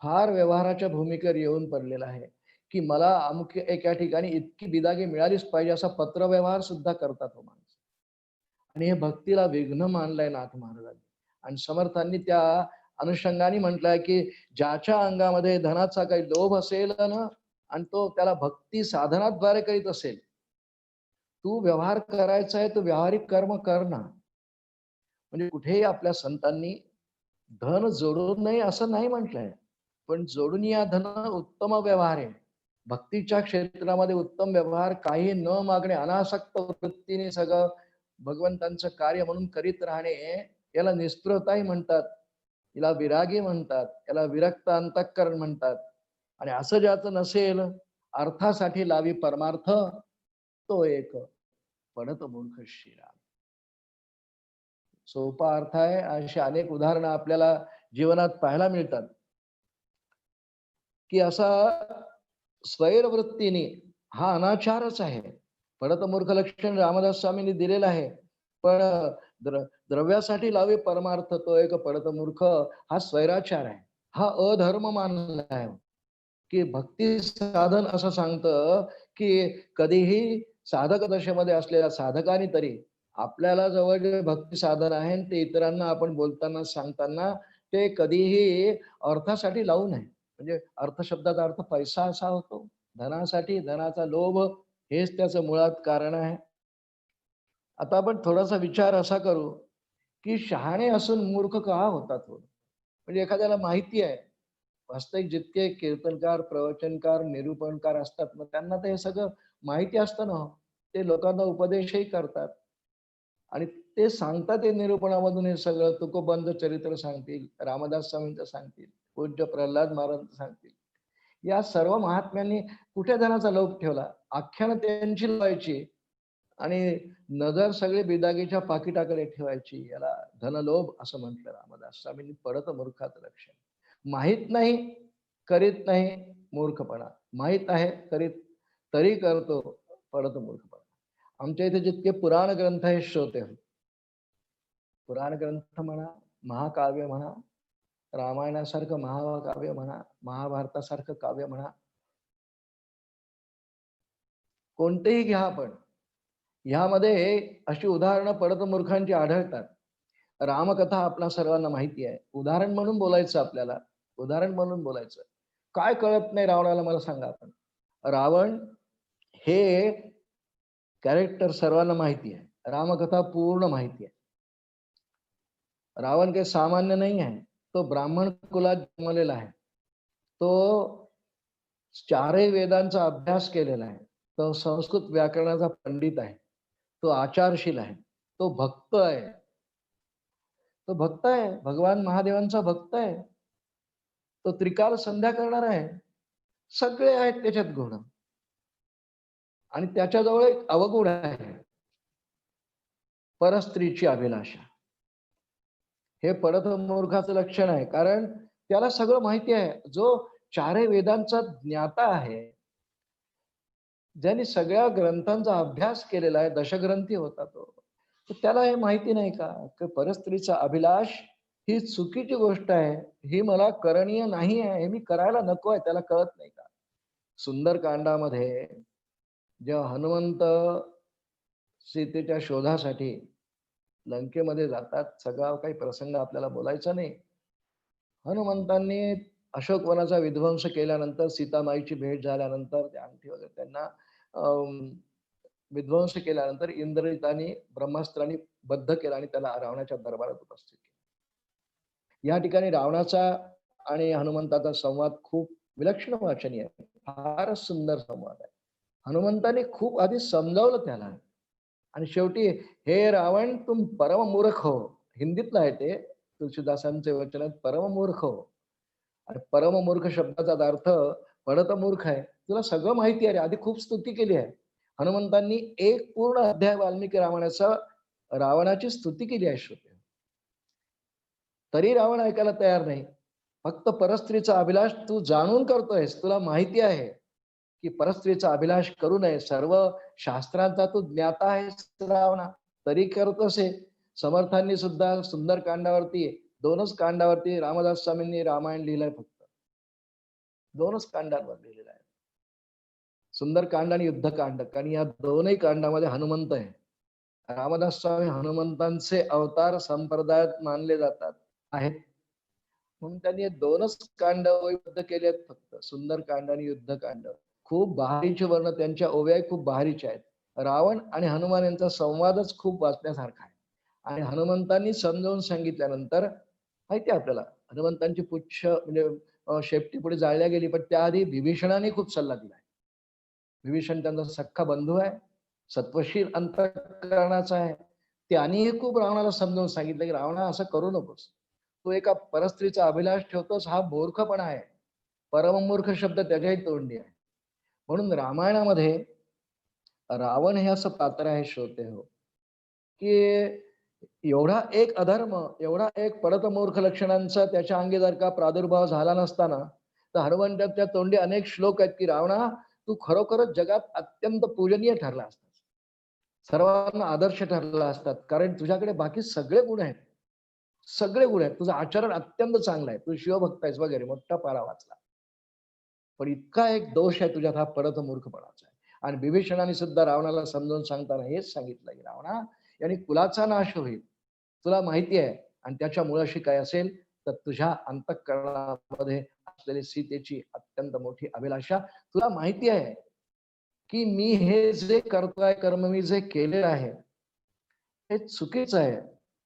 फार व्यवहाराच्या भूमिकेवर येऊन पडलेला आहे. की मला अमुक एका ठिकाणी इतकी बिदागी मिळालीच पाहिजे असा पत्रव्यवहार सुद्धा करतात हो माणूस. आणि हे भक्तीला विघ्न मानलंय नाथ महाराजांनी. आणि समर्थांनी त्या अनुषंगाने म्हटलंय की ज्याच्या अंगामध्ये धनाचा काही लोभ असेल ना आणि तो त्याला भक्ती साधनाद्वारे करीत असेल, तू व्यवहार करायचा आहे, तू व्यावहारिक कर्म कर ना. म्हणजे कुठेही आपल्या संतांनी धन जोडून नाही असं नाही म्हटलंय, पण जोडून या धन उत्तम व्यवहार आहे. भक्तीच्या क्षेत्रामध्ये उत्तम व्यवहार, काही न मागणे, अनासक्त वृत्तीने सगळं भगवंतांचं कार्य म्हणून करीत राहणे, याला निस्पृहताही म्हणतात, याला विरागी म्हणतात, याला विरक्त अंतःकरण म्हणतात. आणि असं ज्याचं नसेल, अर्थासाठी लावी परमार्थ, तो एक पडत मूर्ख शिरा. सोपा अर्थ आहे. अशी अनेक उदाहरणं आपल्याला जीवनात पाहायला मिळतात की असा स्वैरवृत्तीने हा अनाचारच आहे. पडत मूर्ख लक्षण रामदास स्वामींनी दिलेलं आहे. पण द्रव्यासाठी लावे परमार्थ, तो एक पडत मूर्ख, हा स्वैराचार आहे, हा अधर्म मानला आहे. की भक्ती साधन असं सांगतं की कधीही साधक दशेमध्ये असलेल्या साधकाने तरी आपल्याला जवळ जे भक्ती साधन आहे ते इतरांना आपण बोलताना सांगताना ते कधीही अर्थासाठी लावू नये. म्हणजे अर्थ शब्दाचा अर्थ पैसा असा होतो. धनासाठी, धनाचा लोभ हेच त्याचं मुळात कारण आहे. आता आपण थोडासा विचार असा करू की शहाणे असून मूर्ख का होतात हो? म्हणजे एखाद्याला माहिती आहे, वास्तविक जितके कीर्तनकार, प्रवचनकार, निरूपणकार असतात ना, त्यांना ते हे सगळं माहिती असतं ना हो. ते लोकांना उपदेशही करतात आणि ते सांगतात ते निरूपणामधून हे सगळं. तुकोबंध चरित्र सांगतील, रामदास स्वामींचं सांगतील, पूज्य प्रल्हाद महाराजांचं सांगतील. या सर्व महात्म्यांनी कुठे धनाचा लोभ ठेवला? आख्यानं त्यांची लावायची आणि नजर सगळे बिदागीच्या पाकिटाकडे ठेवायची. याला धनलोभ असं म्हटलं रामदास स्वामींनी. पडत मूर्खाचं लक्षण. माहित नाही, करीत नाही, मूर्खपणा. माहित आहे, करीत तरी करतो, पडत मूर्खपणा. आमच्या इथे जितके पुराण ग्रंथ हे श्रोते, पुराण ग्रंथ म्हणा, महाकाव्य म्हणा, रामायणासारखं महाकाव्य म्हणा, महाभारतासारखं काव्य म्हणा, कोणतेही घ्या आपण, ह्यामध्ये अशी उदाहरणं पडत मूर्खांची आढळतात. रामकथा आपल्या सर्वांना माहिती आहे. उदाहरण म्हणून बोलायचं आपल्याला, उदाहरण म्हणून बोलायचं. काय कळत नाही रावणाला मला सांगा आपण. रावण हे कॅरेक्टर सर्वांना माहिती आहे. रामकथा पूर्ण माहिती आहे. रावण काही सामान्य नाही आहे. तो ब्राह्मण कुलात जन्मलेला आहे. तो चारही वेदांचा अभ्यास केलेला आहे. तो संस्कृत व्याकरणाचा पंडित आहे. तो आचारशील आहे. तो भक्त आहे. तो भक्त आहे, भगवान महादेवांचा भक्त आहे. तो त्रिकाल संध्या करणार आहे. सगळे आहेत त्याच्यात गुण. आणि त्याच्याजवळ एक अवगुण आहे, परस्त्रीची अभिलाषा. हे पडत मूर्खाचं लक्षण आहे. कारण त्याला सगळं माहिती आहे. जो चारही वेदांचा ज्ञाता आहे, ज्यांनी सगळ्या ग्रंथांचा अभ्यास केलेला आहे, दशग्रंथी होता तो, तर त्याला हे माहिती नाही का की परस्त्रीचा अभिलाष ही चुकीची गोष्ट आहे, ही मला करणीय नाही आहे, हे मी करायला नको आहे, त्याला कळत नाही का? सुंदरकांडामध्ये जेव्हा हनुमंत सीतेच्या शोधासाठी लंकेमध्ये जातात, सगळा काही प्रसंग आपल्याला बोलायचा नाही. हनुमंतांनी अशोकवनाचा विध्वंस केल्यानंतर, सीतामाईची भेट झाल्यानंतर, त्या अंगठी वगैरे त्यांना विध्वंस केल्यानंतर इंद्रजितांनी ब्रह्मास्त्रांनी बद्ध केला आणि त्याला रावणाच्या दरबारात उपस्थित केलं. या ठिकाणी रावणाचा आणि हनुमंताचा संवाद खूप विलक्षण वाचनीय आहे. फारच सुंदर संवाद आहे. हनुमंताने खूप आधी समजावलं त्याला आणि शेवटी, हे रावण तुम परम मूर्ख हो. हिंदीतलं आहे ते, तुलसीदासांचे वचन आहेत, परम मूर्ख हो. आणि परम मूर्ख शब्दाचा अर्थ पडत मूर्ख आहे. तुला सगळं माहिती आहे. आधी खूप स्तुती केली आहे. हनुमंतांनी एक पूर्ण अध्याय वाल्मिकी रामायणाचा रावणाची स्तुती केली आहे श्रोते. तरी रावण ऐकायला तयार नाही. फक्त परस्त्रीचा अभिलाष तू जाणून करतोयस, तुला माहिती आहे की परस्त्रीचा अभिलाष करू नये. सर्व शास्त्रांचा तू ज्ञाता आहेस रावणा, तरी करतोस हे. समर्थांनी सुद्धा सुंदर कांडावरती, दोनच कांडावरती रामदास स्वामींनी रामायण लिहिलंय. फक्त दोनच कांडांवर लिहिलेलं आहे. सुंदरकांड आणि युद्धकांड, कारण या दोनही कांडामध्ये हनुमंत आहे. रामदास स्वामी हनुमंतांचे अवतार संप्रदायात मानले जातात आहेत, म्हणून त्यांनी हे दोनच कांड ओवीबद्ध केले आहेत फक्त, सुंदरकांड आणि युद्धकांड. खूप बहारीचे वर्ण, त्यांच्या ओव्या खूप बहारीच्या आहेत. रावण आणि हनुमान यांचा संवादच खूप वाचण्यासारखा आहे. आणि हनुमंतांनी समजावून सांगितल्यानंतर माहिती आहे आपल्याला, हनुमंतांची पुच्छ म्हणजे शेपटी पुढे जाळल्या गेली, पण त्याआधी विभीषणाने खूप सल्ला दिलाय. विभीषण त्यांचा सख्खा बंधू आहे, सत्वशील अंतःकरणाचा आहे. त्यांनीही खूप रावणाला समजावून सांगितलं की रावणा असं करू नकोस, तू एका परस्त्रीचा अभिलाष ठेवतोस, हा मूर्खपणा आहे. परममूर्ख शब्द त्याच्याही तोंडी आहे. म्हणून रामायणामध्ये रावण हे असं पात्र आहे, श्रोते हो, की एवढा एक अधर्म, एवढा एक परतमूर्ख लक्षणांचा त्याच्या अंगी जर का प्रादुर्भाव झाला नसताना, तर हनुमंताच्या तोंडी अनेक श्लोक आहेत की रावणा, तू खरोखरच जगात अत्यंत पूजनीय ठरला असतास, सर्वांना आदर्श ठरला असतात, कारण तुझ्याकडे बाकी सगळे गुण आहेत. सगळे गुण आहेत, तुझं आचरण अत्यंत चांगलं आहे, तू शिवभक्त आहेस वगैरे, मोठा पारा वाचला. पण इतका एक दोष आहे तुझ्यात, हा परत मूर्खपणाचा आहे. आणि विभीषणाने सुद्धा रावणाला समजावून सांगताना हेच सांगितलं की रावणा, यांनी कुलाचा नाश होईल, तुला माहिती आहे. आणि त्याच्या मुळाशी काय असेल तर तुझ्या अंतःकरणामध्ये असलेली सीतेची अत्यंत मोठी अभिलाषा. तुला माहिती आहे की मी हे जे करतोय कर्म, मी जे केले आहे हे चुकीचं आहे,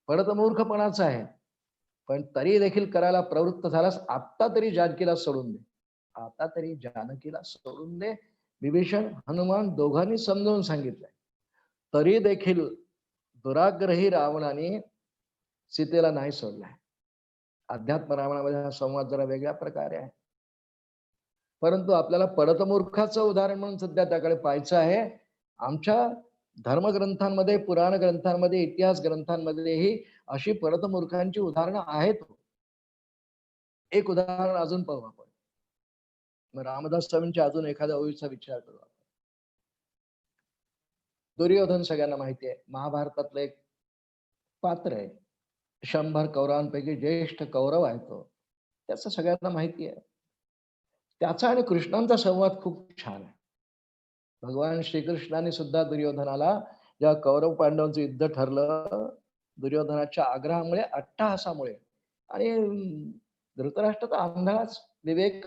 परत मूर्खपणाचं आहे. पण तरी देखील करायला प्रवृत्त झालास, आता तरी जानकीला सोडून दे, आता तरी जानकीला सोडून दे. विभीषण हनुमान दोघांनी समजावून सांगितलंय, तरी देखील दुराग्रही रावणाने सीतेला नाही सोडलाय. अध्यात्म रामायणामध्ये हा संवाद जरा वेगळ्या प्रकारे आहे, परंतु आपल्याला परतमूर्खाचं उदाहरण म्हणून सध्या त्याकडे पाहायचं आहे. आमच्या धर्मग्रंथांमध्ये, पुराण ग्रंथांमध्ये, इतिहास ग्रंथांमध्येही अशी परतमूर्खांची उदाहरणं आहेत. एक उदाहरण अजून पाहू आपण. मग रामदास स्वामींच्या अजून एखाद्या ओळीचा विचार करू. दुर्योधन सगळ्यांना माहिती आहे, महाभारतातलं एक पात्र आहे. 100 कौरवांपैकी ज्येष्ठ कौरव आहे तो, त्याचं सगळ्यांना माहिती आहे. त्याचा आणि कृष्णांचा संवाद खूप छान आहे. भगवान श्रीकृष्णाने सुद्धा दुर्योधनाला, जेव्हा कौरव पांडवांचं युद्ध ठरलं, दुर्योधनाच्या आग्रहामुळे, अट्टहासामुळे, आणि धृतराष्ट्र तर आंधळाच, विवेक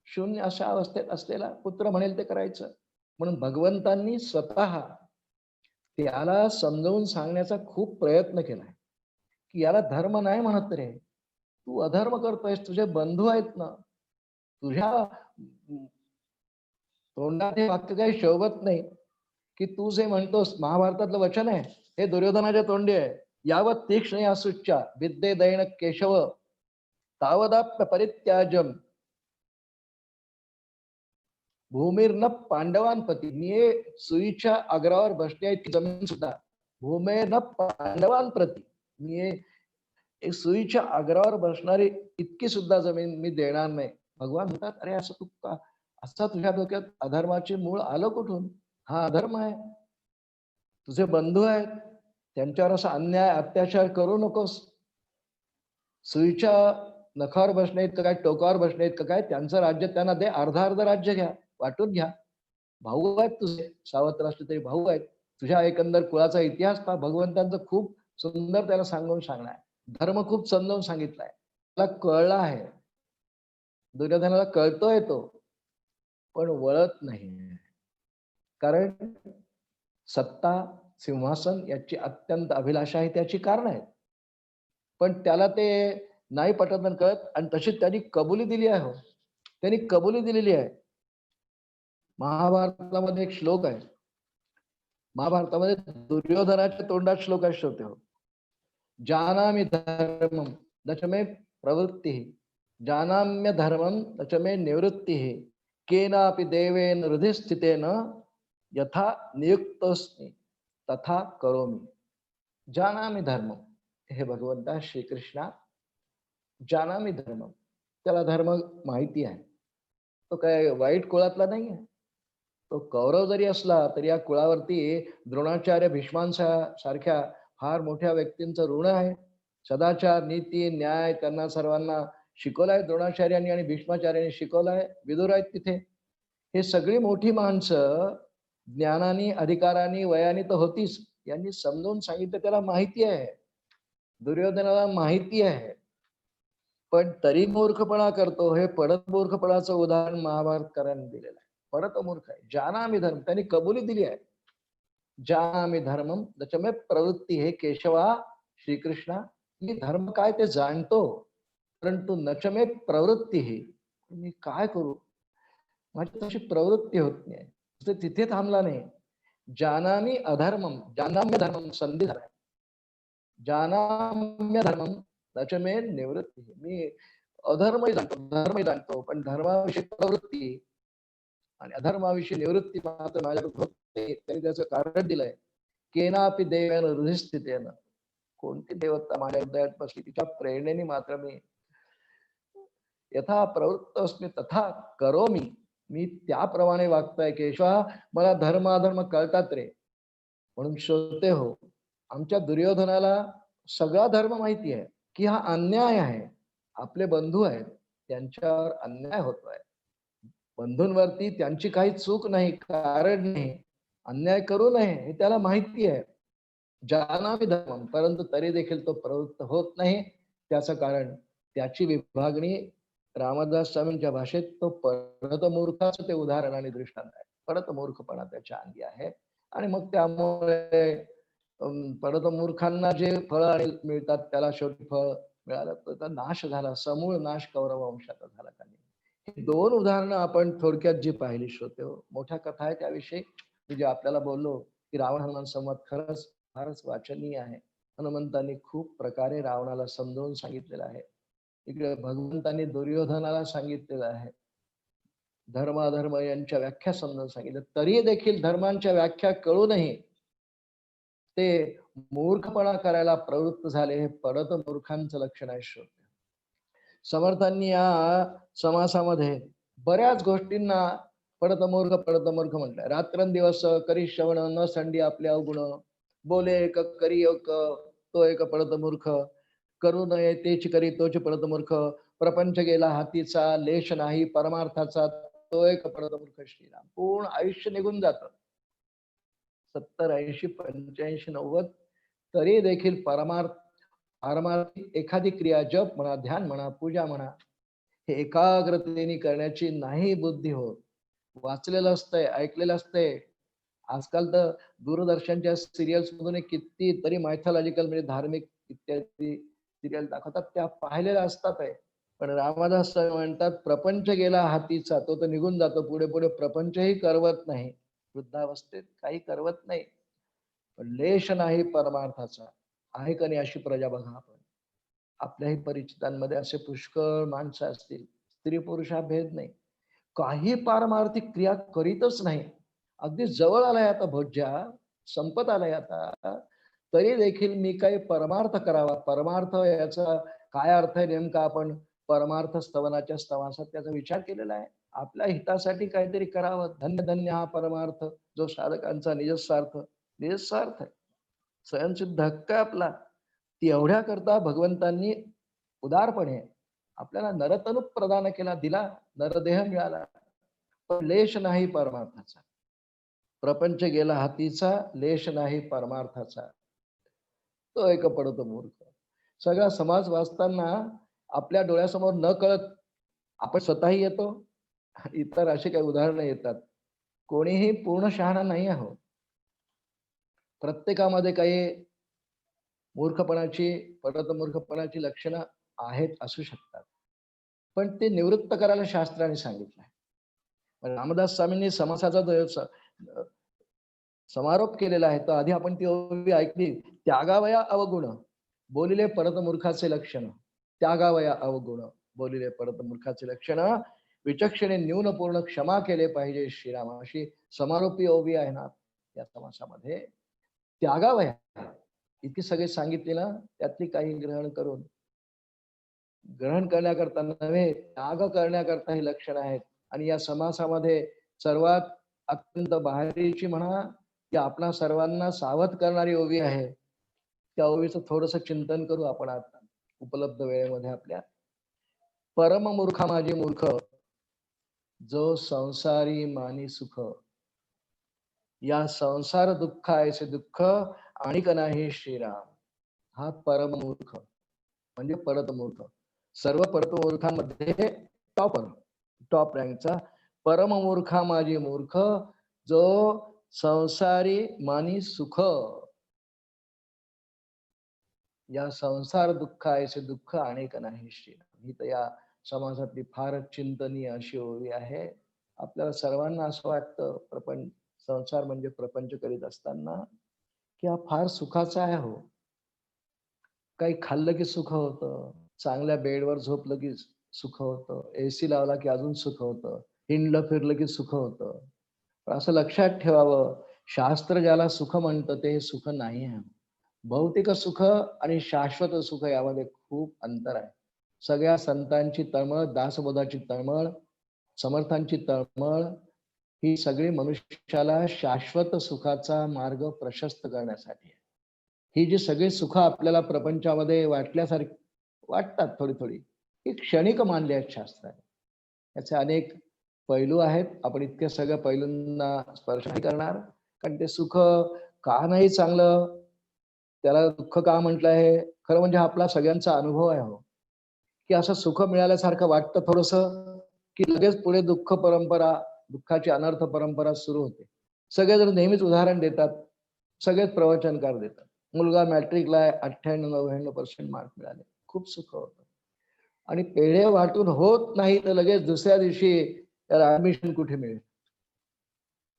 शून्य अशा अवस्थेत असलेला, पुत्र म्हणेल ते करायचं. म्हणून भगवंतांनी स्वतः त्याला समजावून सांगण्याचा खूप प्रयत्न केलाय की याला धर्म नाही म्हणत रे, तू अधर्म करतोयस, तुझे बंधू आहेत ना, तुझ्या तोंडात हे वाक्य काही शोभत नाही की तू जे म्हणतोस. महाभारतातलं वचन आहे, हे दुर्योधनाच्या तोंडी आहे. यावत तीक्ष्ण या सुच्चा विद्ये दैन केशव तावदाप्य परित्याजम भूमीर्न पांडवांपती. मी सुईच्या अग्रावर बसणे इतकी जमीन सुद्धा, भूमेर्न पांडवांप्रती, मी एक सुईच्या अग्रावर बसणारी इतकी सुद्धा जमीन मी देणार नाही. भगवान म्हणतात, अरे असं तू का, असा तुझ्या डोक्यात अधर्माचे मूळ आलं कुठून? हा अधर्म आहे, तुझे बंधू आहेत, त्यांच्यावर असा अन्याय अत्याचार करू नकोस. सुईच्या नखावर बसणे इतकं काय, टोकावर बसणे इतकं काय, त्यांचं राज्य त्यांना दे, अर्धा अर्ध राज्य घ्या, वाटून घ्या. भाऊ आहेत तुझे, सावत्र असले तरी भाऊ आहेत. तुझ्या एकंदर कुळाचा इतिहास पहा, भगवंतांचं खूप सुंदर त्याला सांगून सांगणार, धर्म खूप समजावून सांगितलाय, त्याला कळला आहे. दुर्योधनाला कळतोय तो, पण वळत नाही, कारण सत्ता, सिंहासन याची अत्यंत अभिलाषा आहे, त्याची कारण आहेत. पण त्याला ते नाही पटत कळत, आणि तशी त्यांनी कबुली दिली आहे. हो, त्यांनी कबुली दिलेली आहे. महाभारतामध्ये एक श्लोक आहे, महाभारतामध्ये दुर्योधनाच्या तोंडात श्लोक आहे, श्रोते हो. जानामि धर्मम दशमे प्रवृत्ति, जानाम्य धर्मम दशमे निवृत्ति, केनापि देवेन हृदय स्थितेन यथा नियुक्तोस्मि तथा करोमि. जानामि धर्मम, हे भगवंता श्रीकृष्णा, जानामि धर्मम, त्याला धर्म माहिती आहे. तो काय वाईट कुळातला नाही आहे. तो कौरव जरी असला तरी या कुळावरती द्रोणाचार्य, भीष्मांच्या सारख्या फार मोठ्या व्यक्तींचं ऋण आहे. सदाचार, नीती, न्याय त्यांना सर्वांना शिकवलाय द्रोणाचार्यांनी आणि भीष्माचार्यांनी शिकवलाय. विदुर आहेत तिथे. हे सगळी मोठी माणसं ज्ञानाने, अधिकाराने, वयाने तर होतीच, यांनी समजावून सांगितलं, त्याला माहिती आहे, दुर्योधनाला माहिती आहे, पण तरी मूर्खपणा करतो. हे पडत मूर्खपणाचं उदाहरण महाभारतकारांनी दिलेलं आहे. परत मूर्ख आहे. जानामि धर्म, त्यांनी कबुली दिली आहे. जानामि धर्मम त्याच्यामुळे प्रवृत्ती, हे केशवा श्रीकृष्णा, मी धर्म काय ते जाणतो, परंतु नचमे प्रवृत्ती ही, मी काय करू, माझी तशी प्रवृत्ती होत नाही. तर तिथे थांबला नाही. जानामि अधर्मम, जानाम्य धर्मम संधी धर्म, जानाम्य धर्मम नचमे निवृत्ती, मी अधर्मही जाणतो, धर्मही जाणतो, पण धर्माविषयी प्रवृत्ती आणि अधर्माविषयी निवृत्ती मात्र माझ्याकडे होत नाही. त्यांनी त्याचं कारण दिलंय. केनापि देवेन हृदयस्थितेन, कोणती देवता माझ्या हृदयात बसली, तिच्या प्रेरणेने मात्र मी यथा प्रवृत्त अस्मी तथा करोमी, मी त्याप्रमाणे वागताय केशवा. मला धर्म अधर्म कळतात रे. म्हणून श्रोते हो, आमच्या दुर्योधनाला सगळा धर्म माहिती आहे की हा अन्याय आहे, आपले बंधू आहेत, त्यांच्यावर अन्याय होतोय, बंधूंवरती त्यांची काही चूक नाही, कारण नाही, अन्याय करू नये हे त्याला माहिती आहे. जानामि धर्मम, परंतु तरी देखील तो प्रवृत्त होत नाही. त्याचं कारण त्याची विभागणी रामदास स्वामींच्या भाषेत तो परत मूर्खाचं ते उदाहरण आणि दृष्टांत आहे. परत मूर्खपणा त्याच्या अंगी आहे आणि मग त्यामुळे परत मूर्खांना जे फळ आणि मिळतात त्याला शेवटी फळ मिळालं, तर नाश झाला, समूळ नाश कौरव वंशाचा झाला. ही दोन उदाहरणं आपण थोडक्यात जी पाहिली श्रोते हो, मोठ्या कथा आहे त्याविषयी म्हणजे आपल्याला बोललो की रावण हनुमान संवाद खरंच फारच वाचनीय आहे. हनुमंतांनी खूप प्रकारे रावणाला समजावून सांगितलेलं आहे. इकडे भगवंतांनी दुर्योधनाला सांगितलेलं आहे, धर्म अधर्म यांच्या व्याख्या समजावून सांगितलं, तरी देखील धर्मांच्या व्याख्या कळूनही ते मूर्खपणा करायला प्रवृत्त झाले. हे पडत मूर्खांचं लक्षण आहे श्रोते. समर्थांनी या समासामध्ये बऱ्याच गोष्टींना पडत मूर्ख म्हटलंय. रात्रंदिवस करी श्रवण न संडी आपले अवगुण, बोले एक करी एक तो एक पडत मूर्ख, करू नये तेच करी तोच पडत मूर्ख, प्रपंच गेला हातीचा लेश नाही परमार्थाचा, तो एक पडत मूर्ख. श्रीराम, पूर्ण आयुष्य निघून जात, 70, 80, 85, 90, तरी देखील पारमार्थिक एखादी क्रिया, जप म्हणा, ध्यान म्हणा, पूजा म्हणा, हे एकाग्रतेने करण्याची नाही बुद्धी होत. वाचलेलं असतंय, ऐकलेलं असतंय. आजकाल तर दूरदर्शनच्या सिरियल्स मधून किती तरी मायथॉलॉजिकल म्हणजे धार्मिक इत्यादी सिरियल दाखवतात, त्या पाहिलेल्या असतात आहे. पण रामदास म्हणतात, प्रपंच गेला हातीचा, तो तर निघून जातो, पुढे पुढे प्रपंचही करवत नाही, वृद्धावस्थेत काही करवत नाही, पण लेश नाही परमार्थाचा. आहे का नाही अशी प्रजा बघा आपण. आपल्याही परिचितांमध्ये असे पुष्कळ माणसं असतील, स्त्री पुरुष हा भेद नाही, काही पारमार्थिक क्रिया करीतच नाही. अगदी जवळ आलाय आता, भोज्या संपत आलाय आता, तरी देखील मी काही परमार्थ करावा. परमार्थ याचा काय अर्थ आहे नेमका, आपण परमार्थ स्तवनाच्या स्तवासात त्याचा विचार केलेला आहे. आपल्या हितासाठी काहीतरी करावं. धन्य धन्य हा परमार्थ, जो साधकांचा निजस्वार्थ आहे, स्वयंसिद्ध हक्क आहे आपला. ती एवढ्या करता भगवंतांनी उदारपणे आपल्याला नरतनु प्रदान केला, दिला, नरदेह मिळाला, पण लेश नाही परमार्थाचा. प्रपंच गेला हातीचा, लेश नाही परमार्थाचा, तो एक पडतो मूर्ख. सगळा समाज वाचताना आपल्या डोळ्यासमोर न कळत आपण स्वतःही येतो, इतर असे काही उदाहरणं येतात. कोणीही पूर्ण शहाणा नाही आहोत. प्रत्येकामध्ये काही मूर्खपणाची, पडत मूर्खपणाची लक्षणं आहेत, असू शकतात, पण ते निवृत्त करायला शास्त्राने सांगितलं आहे. रामदास स्वामींनी समासाचा जो समारोप केलेला आहे, तर आधी आपण ती ओवी ऐकली, त्यागावया अवगुण बोलिले परत मूर्खाचे लक्षण, त्यागावया अवगुण बोलिले परत मूर्खाचे लक्षण, विचक्षणे न्यून पूर्ण क्षमा केले पाहिजे श्रीराम, अशी समारोपी ओवी आहे ना या समासामध्ये. त्यागावया इतकी सगळे सांगितले ना, त्यातली काही ग्रहण करण्याकरता नव्हे, त्याग करण्याकरता ही लक्षण आहेत. आणि या समासामध्ये सर्वात अत्यंत बाहेरीची म्हणा की आपणा सर्वांना सावध करणारी ओवी आहे. त्या ओवीचं थोडस चिंतन करू आपण आता उपलब्ध वेळेमध्ये आपल्या. परम मूर्खा माझी मूर्ख, जो संसारी मानी सुख, या संसार दुःख ऐसे दुःख आणिक नाही श्रीराम. हा परममूर्ख म्हणजे परतमूर्ख. सर्व परतमूर्खांमध्ये टॉपर, टॉप रँकचा परममूर्खा माझी मूर्ख, जो संसारी मानी सुख, या संसार दुःख ऐसे दुःख अनेक नाही श्रीराम. ही तर या समाजातली फारच चिंतनीय अशी ओवी आहे. आपल्याला सर्वांना असं वाटतं प्रपंच, संसार म्हणजे प्रपंच करीत असताना की हा फार सुखाचा आहे. हो, काही खाल्लं की सुख होतं, चांगल्या बेडवर झोपलं की सुख होतं, एसी लावला की अजून सुख होतं, हिंडलं फिरलं की सुख होतं. पण असं लक्षात ठेवावं, शास्त्र ज्याला सुख म्हणतं ते सुख नाही आहे. भौतिक सुख आणि शाश्वत सुख यामध्ये खूप अंतर आहे. सगळ्या संतांची तळमळ, दासबोधाची तळमळ, समर्थांची तळमळ ही सगळी मनुष्याला शाश्वत सुखाचा मार्ग प्रशस्त करण्यासाठी आहे. ही जी सगळी सुख आपल्याला प्रपंचामध्ये वाटल्यासारखी वाटतात थोडी थोडी, ही क्षणिक मानली आहेत शास्त्राने. याचे अनेक पैलू आहेत. आपण इतक्या सगळ्या पैलूंना स्पर्श नाही करणार, कारण ते सुख का नाही चांगलं, त्याला दुःख का म्हटलं आहे, खरं म्हणजे आपला सगळ्यांचा अनुभव आहे. हो, की असं सुख मिळाल्यासारखं वाटतं थोडस, की लगेच पुढे दुःख परंपरा, दुःखाची अनर्थ परंपरा सुरू होते. सगळेजण नेहमीच उदाहरण देतात, सगळेच प्रवचनकार देतात. मुलगा मॅट्रिकला आहे, 98-99% मार्क मिळाले, खूप सुख होतं. आणि पेढे वाटून होत नाही तर लगेच दुसऱ्या दिवशी त्याला ऍडमिशन कुठे मिळेल,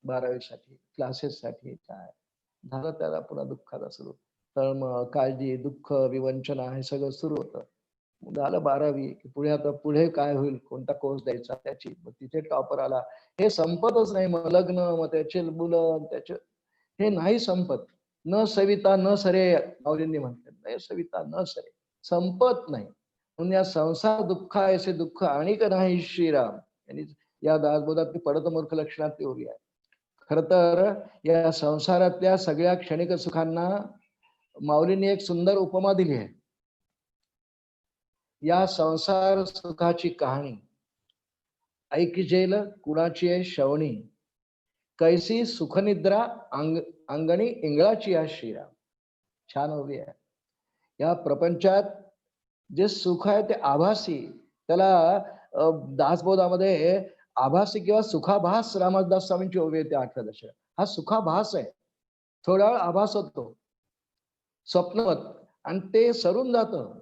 12वी साठी, क्लासेस साठी, काय झालं त्याला पुन्हा दुःखाला सुरू. तळमळ, काळजी, दुःख, विवंचना हे सगळं सुरू होतं. झालं 12वी, पुढे आता पुढे काय होईल, कोणता कोर्स द्यायचा त्याची, मग तिथे टॉपर आला, हे संपतच नाही. मग लग्न, मग त्याचे मुलं, त्याचे, हे नाही संपत. न सविता न सरे, माऊलींनी म्हटलं, नाही सविता न सरे, संपत नाही. म्हणून या संसार दुःख ऐसे दुःख आणिक नाही श्रीराम यांनी या दासबोधातली पडत मूर्ख लक्षणात उभी आहे. खर तर या संसारातल्या सगळ्या क्षणिक सुखांना माऊलींनी एक सुंदर उपमा दिली आहे. या संसार सुखाची कहाणी ऐकजेल कुणाची आहे श्रवणी, कैसी सुखनिद्रा अंगणी इंगळाची या श्रीराम. छान उभी आहे. या प्रपंचात जे सुख आहे ते आभासी, त्याला दासबोधामध्ये आभासी किंवा सुखाभास रामदास स्वामींची ओवी येते 8व्या दशकात. हा सुखाभास आहे, थोडा वेळ आभास होतो स्वप्नवत, आणि ते सरून जातं.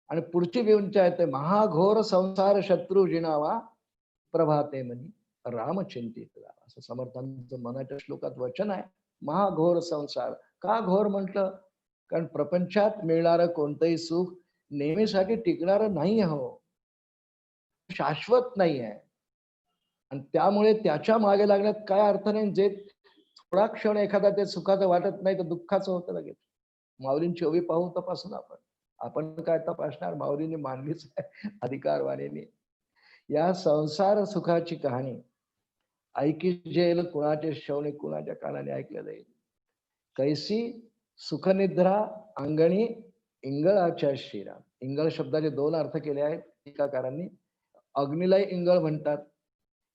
आणि पुढची विवंचा येते, महाघोर संसार शत्रू जिनावा, प्रभाते मनी रामचिंतित राहा. असं समर्थांचं मनाच्या श्लोकात वचन आहे. महाघोर संसार का घोर म्हटलं, कारण प्रपंचात मिळणारं कोणतंही सुख नेहमीसाठी टिकणारं नाही. हो, शाश्वत नाही आहे. आणि त्यामुळे त्याच्या मागे लागण्यात काय अर्थ नाही. जे थोडा क्षण एखादा ते सुखाचं वाटत नाही तर दुःखाचं होतं लगेच. माऊलींची ओवी पाहून तपासून आपण, आपण काय तपासणार, माऊलींनी मांडलीच आहे अधिकारवाणीने. या संसार सुखाची कहाणी ऐकी जेल कुणाचे श्रवणे, कुणाच्या कानाने ऐकलं जाईल. कैसी सुखनिद्रा अंगणी इंगळाच्या श्रीराम. इंगळ शब्दाचे 2 अर्थ केले आहेत टीकाकारांनी. अग्नीला इंगळ म्हणतात.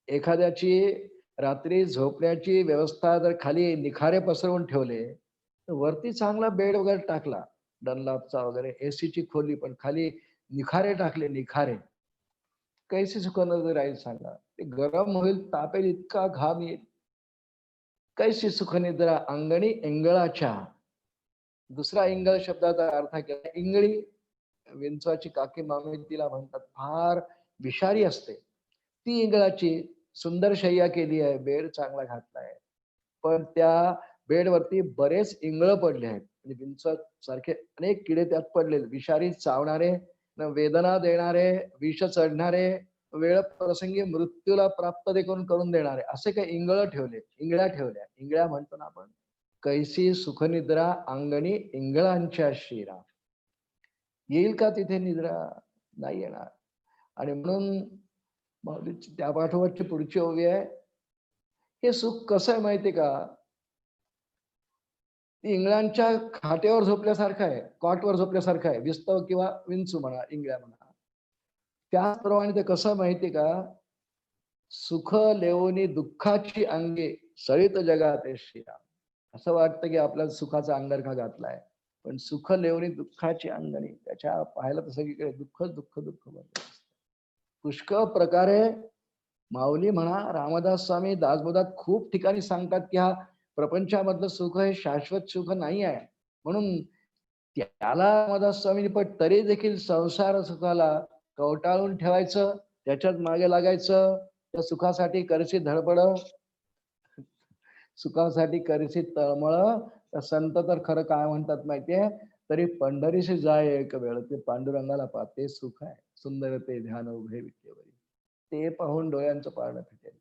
एखाद्याची रात्री झोपण्याची व्यवस्था जर खाली निखारे पसरवून ठेवले, तर वरती चांगला बेड वगैरे टाकला, डनलॉपचा वगैरे, एसीची खोली, पण खाली निखारे टाकले, निखारे, कैसी सुखनिद्रा राहील सांगा. ते गरम होईल, तापेल, इतका घाम येईल. कैसी सुखनिद्रा अंगणी इंगळाच्या. दुसरा इंगळ शब्दाचा अर्थ केला इंगळी. विंचवाची काकी मामी तिला म्हणतात, फार विषारी असते ती इंगळाची. सुंदर शय्या केली आहे, बेड चांगला घातलाय, पण त्या बेडवरती बरेच इंगळ पडले आहेत. म्हणजे विंचवा सारखे अनेक किडे त्यात पडले, विषारी, चावणारे, वेदना देणारे, विष चढणारे, वेळ प्रसंगी मृत्यूला प्राप्त देखून करून देणारे असे काही इंगळ ठेवले, इंगळ्या ठेवल्या. इंगळ्या म्हणतो ना आपण. कैसी सुखनिद्रा अंगणी इंगळांच्या श्रीराम. येईल का तिथे निद्रा? नाही येणार. आणि म्हणून माऊलीची त्या पाठोपाठची पुढची ओवी आहे, हे सुख कसं आहे माहितीये का, इंगळांच्या खाटेवर झोपल्यासारखं आहे, कॉटवर झोपल्यासारखं आहे. विस्तव किंवा विंचू म्हणा, इंगळ्या म्हणा. त्याचप्रमाणे ते कसं माहितीये का, सुख लेवोनी दुःखाची अंगे सळित जगात श्रीराम. असं वाटतं की आपल्याला सुखाचा अंगरखा घातलाय, पण सुख लेवणी दुःखाची अंगणी, त्याच्या पाहायला तर सगळीकडे दुःखच दुःख दुःख बनले. पुष्कळ प्रकारे माऊली म्हणा, रामदास स्वामी दासबोधात खूप ठिकाणी सांगतात की हा प्रपंचामधलं सुख हे शाश्वत सुख नाही आहे. म्हणून त्याला रामदास स्वामी, पण तरी देखील संसार सुखाला कवटाळून ठेवायचं, त्याच्यात मागे लागायचं, त्या सुखासाठी करशी धडपड, सुखासाठी करशी तळमळ. तर संत तर खरं काय म्हणतात माहितीये, तरी पंढरीशी जाय एक वेळ, ते पांडुरंगाला पा, ते सुख आहे. सुंदर ते ध्यान उभे विटेवरी, ते पाहून डोळ्यांचं पारणं फिटेल.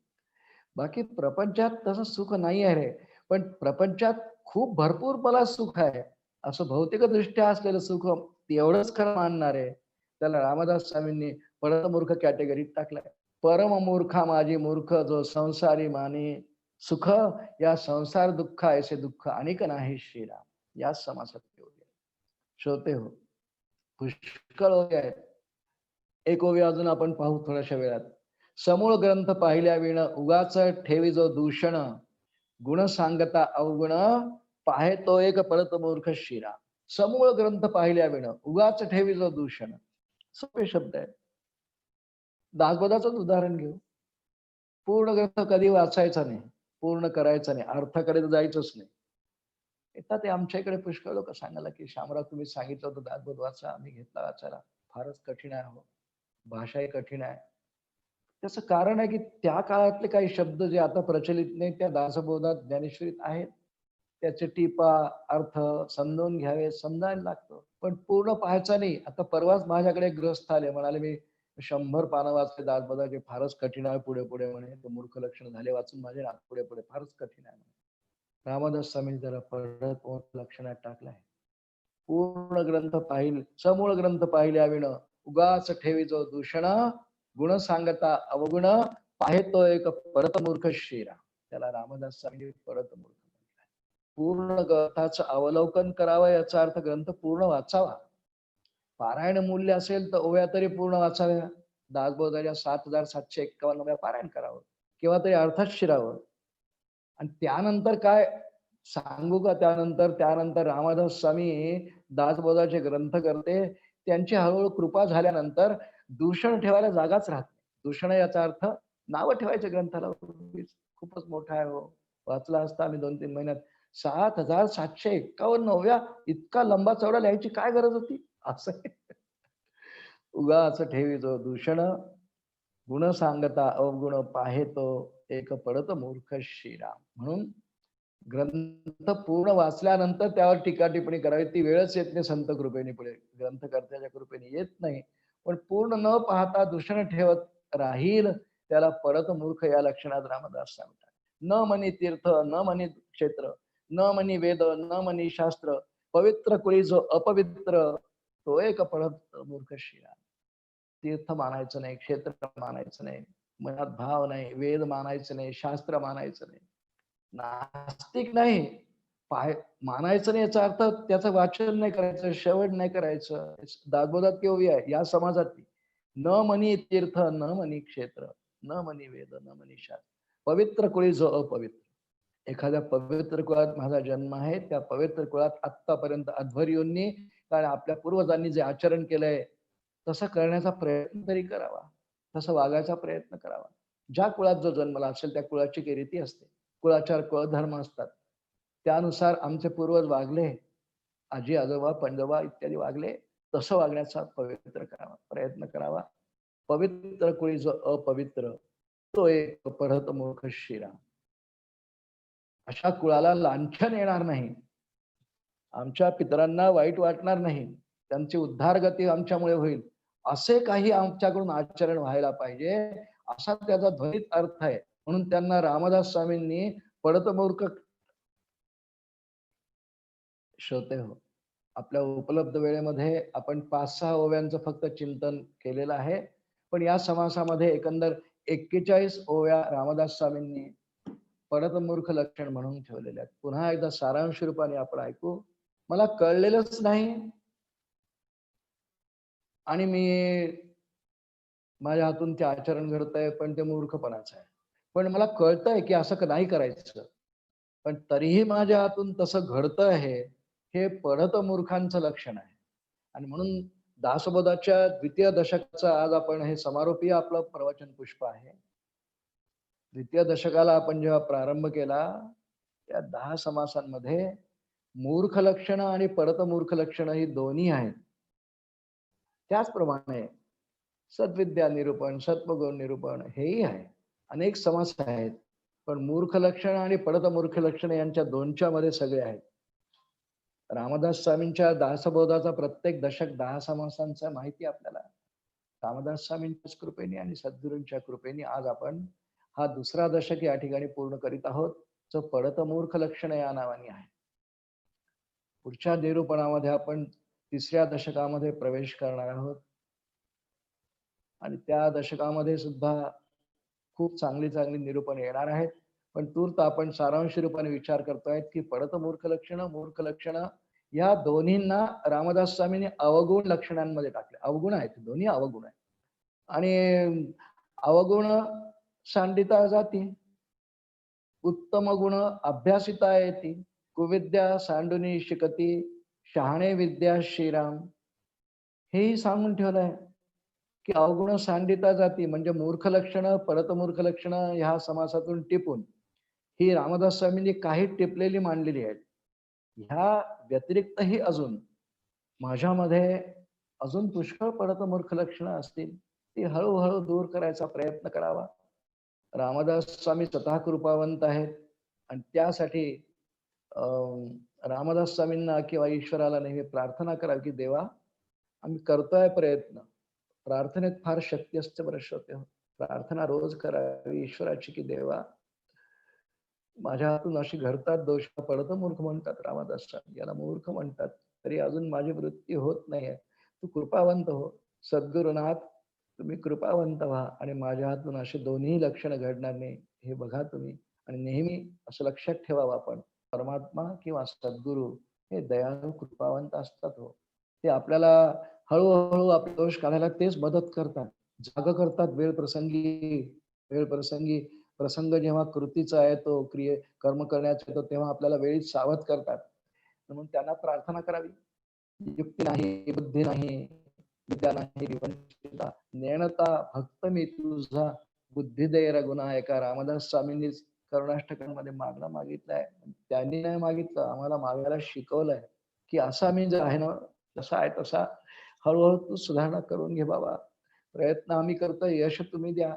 बाकी प्रपंचात तसं सुख नाही आहे रे. पण प्रपंचात खूप भरपूर मला सुख आहे असं भौतिकदृष्ट्या असलेलं सुख तेवढंच खरं मानणार आहे, त्याला रामदास स्वामींनी परममूर्ख कॅटेगरीत टाकलाय. परम मूर्खा माझी मूर्ख जो संसारी माने, सुख या संसार दुःख ऐसे दुःख अनेक नाही श्रीराम. या समासात श्रोते हो, पुष्कळ ओव्या आहेत. एक ओवी अजून आपण पाहू थोड्याशा वेळात. समूळ ग्रंथ पाहिल्या विण उगाच ठेवी जो दूषण, गुण सांगता अवगुण पाहे तो एक परत मूर्ख शिरा. समूळ ग्रंथ पाहिल्या विण उगाच ठेवी जो दूषण, सोपे शब्द आहे. दासबोधाच उदाहरण घेऊ. पूर्ण ग्रंथ कधी वाचायचा नाही, पूर्ण करायचा नाही, अर्थाकडे जायचंच नाही. येतात ते आमच्या इकडे पुष्कळ लोक सांगायला की शामराव तुम्ही सांगितलं होतं दासबोध वाचा, आम्ही घेतला वाचायला, फारच कठीण आहे हो, भाषाही कठीण आहे. त्याचं कारण आहे की त्या काळातले काही शब्द जे आता प्रचलित नाही त्या दासबोधात ज्ञानेश्वरीत आहेत, त्याचे टीपा अर्थ समजून घ्यावे, समजायला लागतं, पण पूर्ण पाहायचा नाही. आता परवाच माझ्याकडे ग्रस्त आले, म्हणाले मी 100 पानं वाचले दासबोधाचे, फारच कठीण आहे, पुढे पुढे म्हणे, ते मूर्ख लक्षण झाले वाचून माझे ना, पुढे पुढे फारच कठीण आहे. रामदास स्वामी जरा परत लक्षणात टाकलाय. पूर्ण ग्रंथ पाहिल, समूळ ग्रंथ पाहिल्या विण उगाच ठेवी जो दूषण, गुण सांगता अवगुण पाहे तो एक परत मूर्ख शिरा. त्याला रामदास स्वामी परत मूर्ख. पूर्ण ग्रंथाचं अवलोकन करावं, याचा अर्थ ग्रंथ पूर्ण वाचावा. पारायण मूल्य असेल तर ओव्या तरी पूर्ण वाचाव्या. दासबोधाच्या 7751 ओव्या पारायण करावं, किंवा तरी अर्थात शिरावं. आणि त्यानंतर काय सांगू का, त्यानंतर त्यानंतर रामदास स्वामी दासबोधाचे ग्रंथ करते, त्यांची हळूहळू कृपा झाल्यानंतर दूषण ठेवायला जागाच राहत नाही. दूषण याचा अर्थ नाव ठेवायचे ग्रंथाला, खूपच मोठा आहे हो, वाचला असता आम्ही 2-3 महिन्यात. 7751 ओव्या, इतका लंबा चौडा लिहायची काय गरज होती असं. उगाच ठेवी जो दूषण, गुण सांगता अवगुण पाहे तो एक पडत मूर्ख श्रीराम. म्हणून ग्रंथ पूर्ण वाचल्यानंतर त्यावर टीका टिप्पणी करावी, ती वेळच येत नाही संत कृपेने, पुढे ग्रंथकर्त्याच्या कृपेने येत नाही. पण पूर्ण न पाहता दूषण ठेवत राहील, त्याला परत मूर्ख या लक्षणात रामदास सांगतात. न मनी तीर्थ, न मनी क्षेत्र, न मनी वेद, न मनी शास्त्र, पवित्र कुळी जो अपवित्र, तो एक परत मूर्ख शिरा. तीर्थ मानायचं नाही, क्षेत्र मानायचं नाही, मनात भाव नाही, वेद मानायचं नाही, शास्त्र मानायचं नाही, नास्तिक नाही, मानायचं नाही याचा अर्थ त्याचं वाचन नाही करायचं, श्रवण नाही करायचं. दासबोधात केवढी आहे या समाजात, न मनी तीर्थ, न मनी क्षेत्र, न मनी वेद, न मनी शास्त्र, पवित्र कुळी जो अपवित्र. एखाद्या पवित्र कुळात माझा जन्म आहे, त्या पवित्र कुळात आतापर्यंत अध्वर्यूंनी, कारण आपल्या पूर्वजांनी जे आचरण केलंय तसं करण्याचा प्रयत्न तरी करावा, तसं वागायचा प्रयत्न करावा. ज्या कुळात जो जन्मला असेल त्या कुळाची काही रीती असते, कुळाचार कुळधर्म असतात, त्यानुसार आमचे पूर्वज वागले, आजी आजोबा पंजोबा इत्यादी वागले, तसं वागण्याचा पवित्र करावा, प्रयत्न करावा. पवित्र कुळी जो अपवित्र, तो एक पढत मूर्ख शिरा. अशा कुळाला लांछन येणार नाही, आमच्या पितरांना वाईट वाटणार नाही, त्यांची उद्धार गती आमच्यामुळे होईल, असे काही आमच्याकडून आचरण व्हायला पाहिजे, असा त्याचा ध्वनित अर्थ आहे. म्हणून त्यांना रामदास स्वामींनी पडत मूर्ख. श्रोते हो, आपल्या उपलब्ध वेळेमध्ये आपण 5-6 ओव्यांचं फक्त चिंतन केलेलं आहे, पण या समासामध्ये एकंदर 41 ओव्या रामदास स्वामींनी पडत मूर्ख लक्षण म्हणून ठेवलेले आहेत. पुन्हा एकदा सारांश रूपाने आपण ऐकू. मला कळलेलंच नाही आणि मी माझ्या हातून ते आचरण घडतंय, पण ते मूर्खपणाचं आहे. पण मला कळतंय की असं नाही करायचं, पण तरीही माझ्या हातून तसं घडतं आहे, हे पढत मूर्खांचं लक्षण आहे. आणि म्हणून दासबोधाच्या द्वितीय दशकाचं आज आपण हे समारोपीय आपलं प्रवचन पुष्प आहे. द्वितीय दशकाला आपण जेव्हा प्रारंभ केला, त्या 10 समासांमध्ये मूर्ख लक्षणं आणि पढत मूर्ख लक्षणं ही दोन्ही आहेत. त्याचप्रमाणे सद्विद्या निरूपण, सत्वगुण निरूपण हेही आहे. अनेक समास आहेत. पण मूर्ख लक्षण आणि पढत मूर्ख लक्षण यांच्या दोनच्या मध्ये सगळे आहेत. रामदास स्वामींच्या दासबोधाचा प्रत्येक दशक 10 समासांचा माहिती आपल्याला. रामदास स्वामींच्या कृपेने आणि सद्गुरूंच्या कृपेने आज आपण हा दुसरा दशक या ठिकाणी पूर्ण करीत आहोत, जो पढत मूर्ख लक्षण या नावाने आहे. पुढच्या निरूपणामध्ये आपण तिसऱ्या दशकामध्ये प्रवेश करणार आहोत आणि त्या दशकामध्ये सुद्धा खूप चांगली चांगली निरूपण येणार आहेत. पण तूर्त आपण सारांश रूपाने विचार करतोय की पढत मूर्ख लक्षण या दोन्हींना रामदास स्वामींनी अवगुण लक्षणांमध्ये टाकले. अवगुण आहेत, दोन्ही अवगुण आहेत. आणि अवगुण सांडिता जाती, उत्तम गुण अभ्यासिता येती, कुविद्या सांडुनी शिकती, शहाणे विद्या श्रीराम. हेही सांगून ठेवलंय की अवगुण सांडिता जाती म्हणजे मूर्ख लक्षणं, परत मूर्ख लक्षणं ह्या समासातून टिपून ही रामदास स्वामींनी काही टिपलेली मांडलेली आहेत. ह्या व्यतिरिक्तही अजून माझ्यामध्ये अजून पुष्कळ परत मूर्ख लक्षणं असतील, ती हळूहळू दूर करायचा प्रयत्न करावा. रामदास स्वामी स्वतः कृपावंत आहेत आणि त्यासाठी रामदास स्वामींना किंवा ईश्वराला नेहमी प्रार्थना करावी की देवा, आम्ही करतोय प्रयत्न. प्रार्थनेत फार शक्ती असते बरं श्रोते. प्रार्थना रोज करावी ईश्वराची की देवा, माझ्या हातून अशी घडतात दोष. पडत मूर्ख म्हणतात रामदास स्वामी, याला मूर्ख म्हणतात, तरी अजून माझी वृत्ती होत नाहीये. तू कृपावंत हो सद्गुरुनाथ, तुम्ही कृपावंत व्हा आणि माझ्या हातून असे दोन्ही लक्षण घडणार नाही हे बघा तुम्ही. आणि नेहमी असं लक्षात ठेवावं आपण, परमात्मा किंवा सद्गुरू हे दयाळू कृपावंत असतात हो. ते आपल्याला हळूहळू आपले दोष काढायला तेच मदत करतात, जाग करतात वेळ प्रसंगी. वेळ प्रसंगी प्रसंग जेव्हा कृतीचा आहे, तो कर्म करण्याचा येतो, तेव्हा आपल्याला वेळीच सावध करतात. म्हणून त्यांना प्रार्थना करावी. युक्ती नाही, बुद्धी नाही, विद्या नाही, विवंचिता नेणता भक्त मी तुझा, बुद्धी दे रघुना. एका रामदास स्वामींनी करुणाष्टकांमध्ये मागणं मागितलंय. त्यांनी नाही मागितलं, आम्हाला मागायला शिकवलंय की असा मी जे आहे ना, जसा आहे तसा हळूहळू तू सुधारणा करून घे बाबा. प्रयत्न आम्ही करतोय, यश तुम्ही द्या.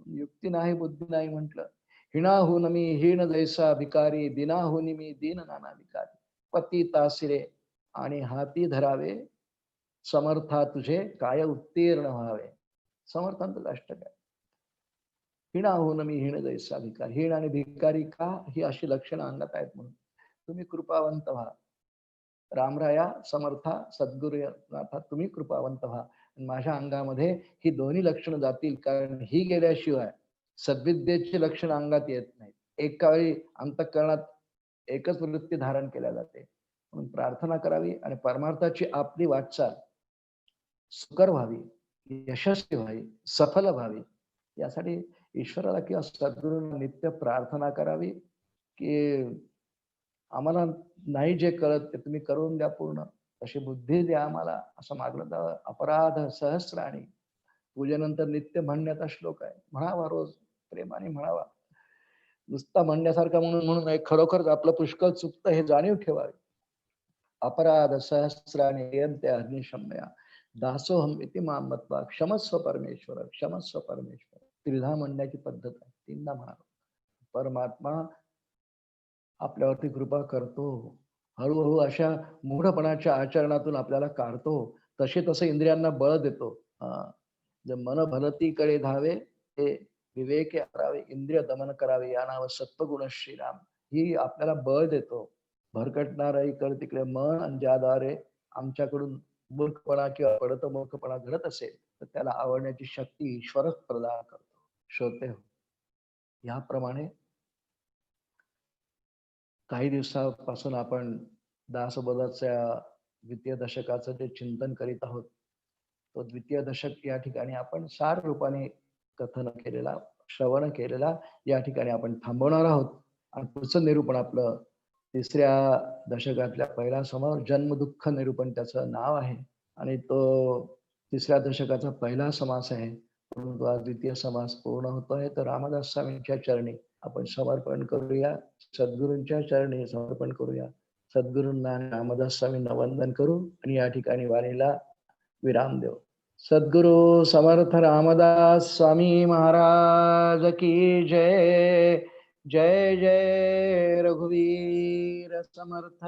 युक्ती नाही, बुद्धी नाही म्हटलं. हिणाहून मी हीन जैसा भिकारी, दिनाहून मी दीन नाना भिकारी. पती तासिरे आणि हाती धरावे, समर्था तुझे काय उत्तीर्ण व्हावे. समर्थांचं अष्टक आहे. हिणाहून मी हीन जैसा भिकारी. हीण आणि भिकारी का, ही अशी लक्षणं अंगात आहेत म्हणून. तुम्ही कृपावंत व्हा रामराया, समर्था सद्गुरुनाथा, तुम्ही कृपावंत व्हा. माझ्या अंगामध्ये ही दोन्ही लक्षणं जातील, कारण ही गेल्याशिवाय सद्विद्येची लक्षण अंगात येत नाहीत. एका वेळी अंतःकरणात एकच वृत्ती धारण केल्या जाते. म्हणून प्रार्थना करावी आणि परमार्थाची आपली वाटचाल सुकर व्हावी, यशस्वी व्हावी, सफल व्हावी, यासाठी ईश्वराला किंवा सद्गुरूंना नित्य प्रार्थना करावी की आम्हाला नाही जे कळत ते तुम्ही करून द्या पूर्ण, तशी बुद्धी द्या आम्हाला, असं मागलं तर अपराध सहस्राणी. पूजेनंतर नित्य म्हणण्याचा श्लोक आहे, म्हणावा रोज प्रेमाने म्हणावा. नुसता म्हणण्यासारखा म्हणून म्हणून नाही, खरोखर आपलं पुष्कळ चुकतं हे जाणीव ठेवावी. अपराध सहस्राणी यंते अग्निशमया, दासोहम इति मां मत्वा क्षमस्व परमेश्वर, क्षमस्व परमेश्वर. त्रिधा म्हणण्याची पद्धत आहे, तीनदा म्हणावं. परमात्मा आपल्यावरती कृपा करतो, हळूहळू अशा मूढपणाच्या आचरणातून आपल्याला काढतो. तसे इंद्रियांना बळ देतो. जे मन भलतीकडे धावे, ते विवेके हरावे, इंद्रिय दमन करावे, या नाव सत्वगुण श्रीराम. ही आपल्याला बळ देतो. भरकटणारा इकडे तिकडे मन, आणि ज्याद्वारे आमच्याकडून मूर्खपणा किंवा पडत मूर्खपणा घडत असेल तर त्याला आवडण्याची शक्ती ईश्वरच प्रदान करतो. श्रोते हो, याप्रमाणे काही दिवसापासून आपण दासबोधाच्या द्वितीय दशकाचं जे चिंतन करीत आहोत, तो द्वितीय दशक या ठिकाणी आपण सार रूपाने कथन केलेला, श्रवण केलेला या ठिकाणी आपण थांबवणार आहोत. आणि पुढचं निरूपण आपलं तिसऱ्या दशकातल्या पहिला समास, जन्मदुःख निरूपण त्याचं नाव आहे. आणि तो तिसऱ्या दशकाचा पहिला समास आहे. परंतु आज द्वितीय समास पूर्ण होतोय. तर रामदास स्वामींच्या चरणी आपण समर्पण करूया, सद्गुरूंच्या चरणी समर्पण करूया. सद्गुरूंना रामदास स्वामींना वंदन करू आणि या ठिकाणी वाणीला विराम देऊ. सद्गुरु समर्थ रामदास स्वामी महाराज की जय. जय जय रघुवीर समर्थ.